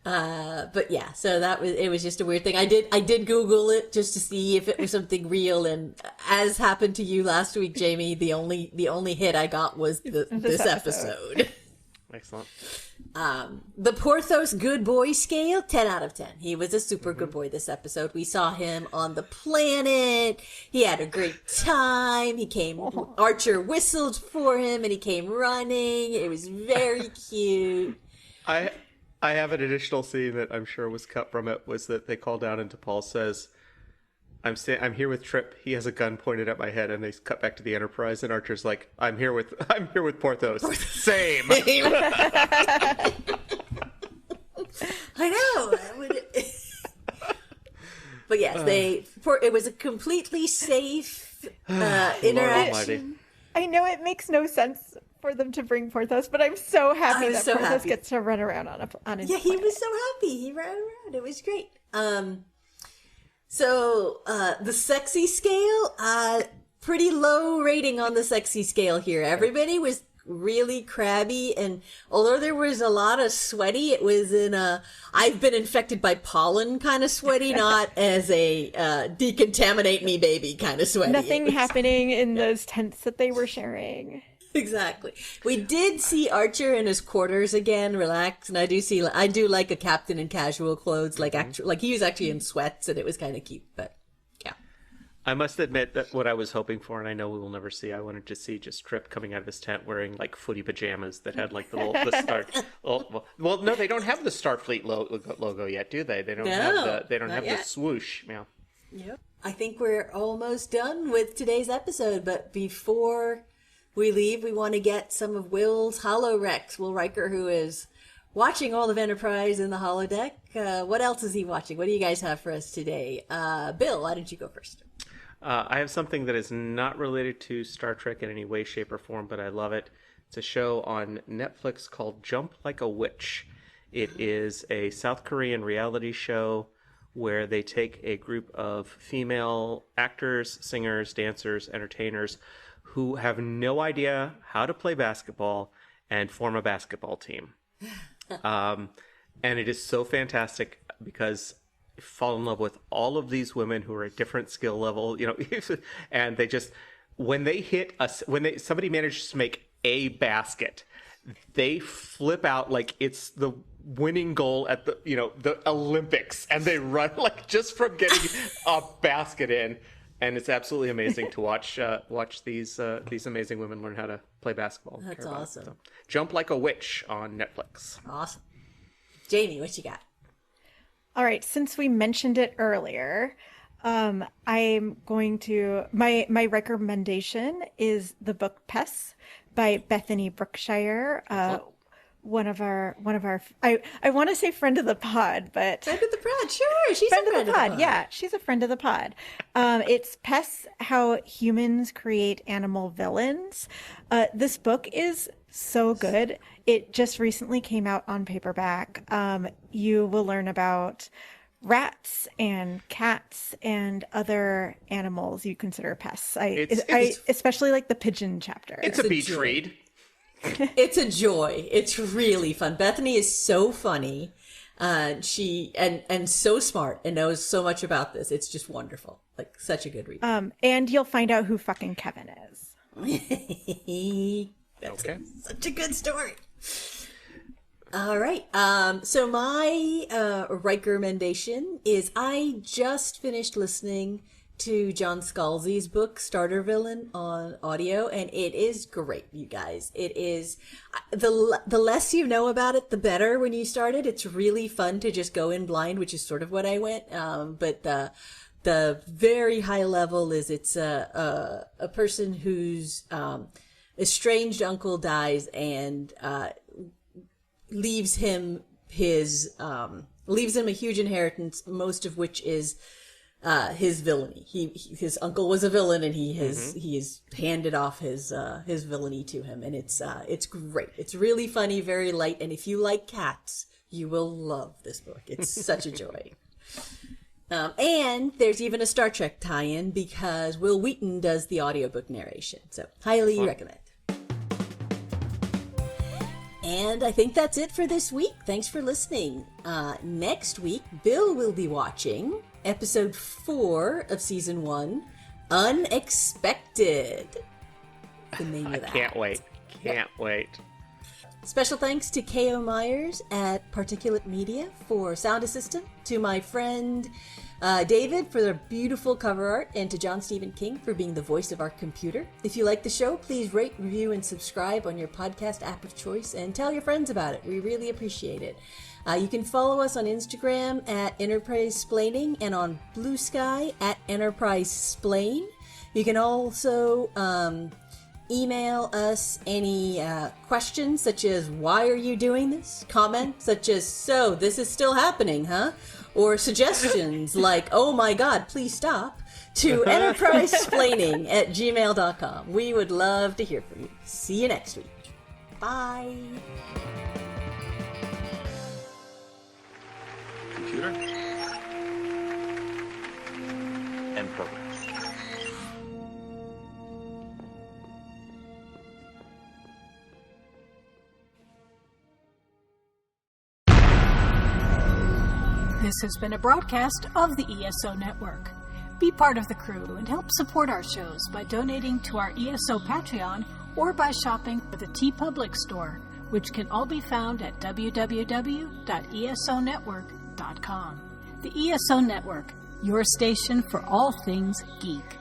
Speaker 2: But yeah, so it was just a weird thing. I did Google it just to see if it was something real, and as happened to you last week, Jamie, the only hit I got was this episode.
Speaker 3: Excellent.
Speaker 2: The Porthos good boy scale, 10 out of 10. He was a super good boy this episode. We saw him on the planet. He had a great time. Archer whistled for him and he came running. It was very cute.
Speaker 3: I have an additional scene that I'm sure was cut from it, was that they call down and T'Pol says, I'm here with Trip. He has a gun pointed at my head, and they cut back to the Enterprise, and Archer's like, I'm here with Porthos. Same.
Speaker 2: I know. But yes, it was a completely safe interaction.
Speaker 4: I know it makes no sense for them to bring Porthos, but I'm so happy that Porthos gets to run around on his planet.
Speaker 2: He was so happy. He ran around. It was great. So, the sexy scale, pretty low rating on the sexy scale here. Everybody was really crabby, and although there was a lot of sweaty, it was in I've been infected by pollen kind of sweaty, not as a decontaminate me baby kind of sweaty.
Speaker 4: Nothing happening in those tents that they were sharing.
Speaker 2: Exactly. We did see Archer in his quarters again, relax, and I do like a captain in casual clothes, like he was actually in sweats, and it was kind of cute. But yeah,
Speaker 3: I must admit that what I was hoping for, and I know we will never see, I wanted to see just Trip coming out of his tent wearing like footy pajamas that had like the star. Well, no, they don't have the Starfleet logo yet, do they? They don't have the swoosh. Yeah.
Speaker 2: Yep. I think we're almost done with today's episode, but before we leave, we want to get some of Will's holorecs. Will Riker, who is watching all of Enterprise in the holodeck. What else is he watching? What do you guys have for us today? Bill, why don't you go first?
Speaker 3: I have something that is not related to Star Trek in any way, shape, or form, but I love it. It's a show on Netflix called Jump Like a Witch. It is a South Korean reality show where they take a group of female actors, singers, dancers, entertainers who have no idea how to play basketball and form a basketball team. And it is so fantastic because you fall in love with all of these women who are at different skill level, and they just, when somebody manages to make a basket, they flip out like it's the winning goal at the Olympics, and they run like just from getting a basket in. And it's absolutely amazing to watch these amazing women learn how to play basketball.
Speaker 2: That's awesome. So,
Speaker 3: Jump Like a Witch on Netflix.
Speaker 2: Awesome. Jamie, what you got?
Speaker 4: All right, since we mentioned it earlier, I'm going to my recommendation is the book Pests by Bethany Brookshire. One of our I want to say friend of the pod, but
Speaker 2: Friend of the pod, sure. She's
Speaker 4: friend
Speaker 2: a friend
Speaker 4: of the pod. Yeah, she's a friend of the pod. It's Pests: How Humans Create Animal Villains. This book is so good. It just recently came out on paperback. You will learn about rats and cats and other animals you consider pests. I especially like the pigeon chapter.
Speaker 3: It's a beach read.
Speaker 2: It's a joy. It's really fun. Bethany is so funny. She and so smart and knows so much about this. It's just wonderful. Like such a good read.
Speaker 4: And you'll find out who fucking Kevin is.
Speaker 2: That's
Speaker 3: Okay.
Speaker 2: such a good story. All right. So my recommendation is I just finished listening to John Scalzi's book Starter Villain on audio, and it is great, you guys. It is the less you know about it, the better. When you start it, it's really fun to just go in blind, which is sort of what I went. But the very high level is it's a person whose estranged uncle dies and leaves him a huge inheritance, most of which is his villainy. His uncle was a villain, and he has handed off his villainy to him, and it's great. It's really funny, very light, and if you like cats, you will love this book. It's such a joy. And there's even a Star Trek tie-in because Will Wheaton does the audiobook narration, so highly recommend. And I think that's it for this week. Thanks for listening. Next week, Bill will be watching episode 4 of season 1, Unexpected. The name of that.
Speaker 3: Can't wait. Can't wait.
Speaker 2: Special thanks to K.O. Myers at Particulate Media for sound assistant, to my friend David for their beautiful cover art, and to John Stephen King for being the voice of our computer. If you like the show, please rate, review, and subscribe on your podcast app of choice, and tell your friends about it. We really appreciate it. You can follow us on Instagram at Enterprise Splaining and on Blue Sky at Enterprise Splain. You can also email us any questions such as, why are you doing this? Comments such as, so this is still happening, huh? Or suggestions like, oh my god, please stop, to enterprisesplaining@gmail.com. We would love to hear from you. See you next week. Bye.
Speaker 6: Computer. End program.
Speaker 1: This has been a broadcast of the ESO Network. Be part of the crew and help support our shows by donating to our ESO Patreon or by shopping at the TeePublic store, which can all be found at www.esonetwork.com. The ESO Network, your station for all things geek.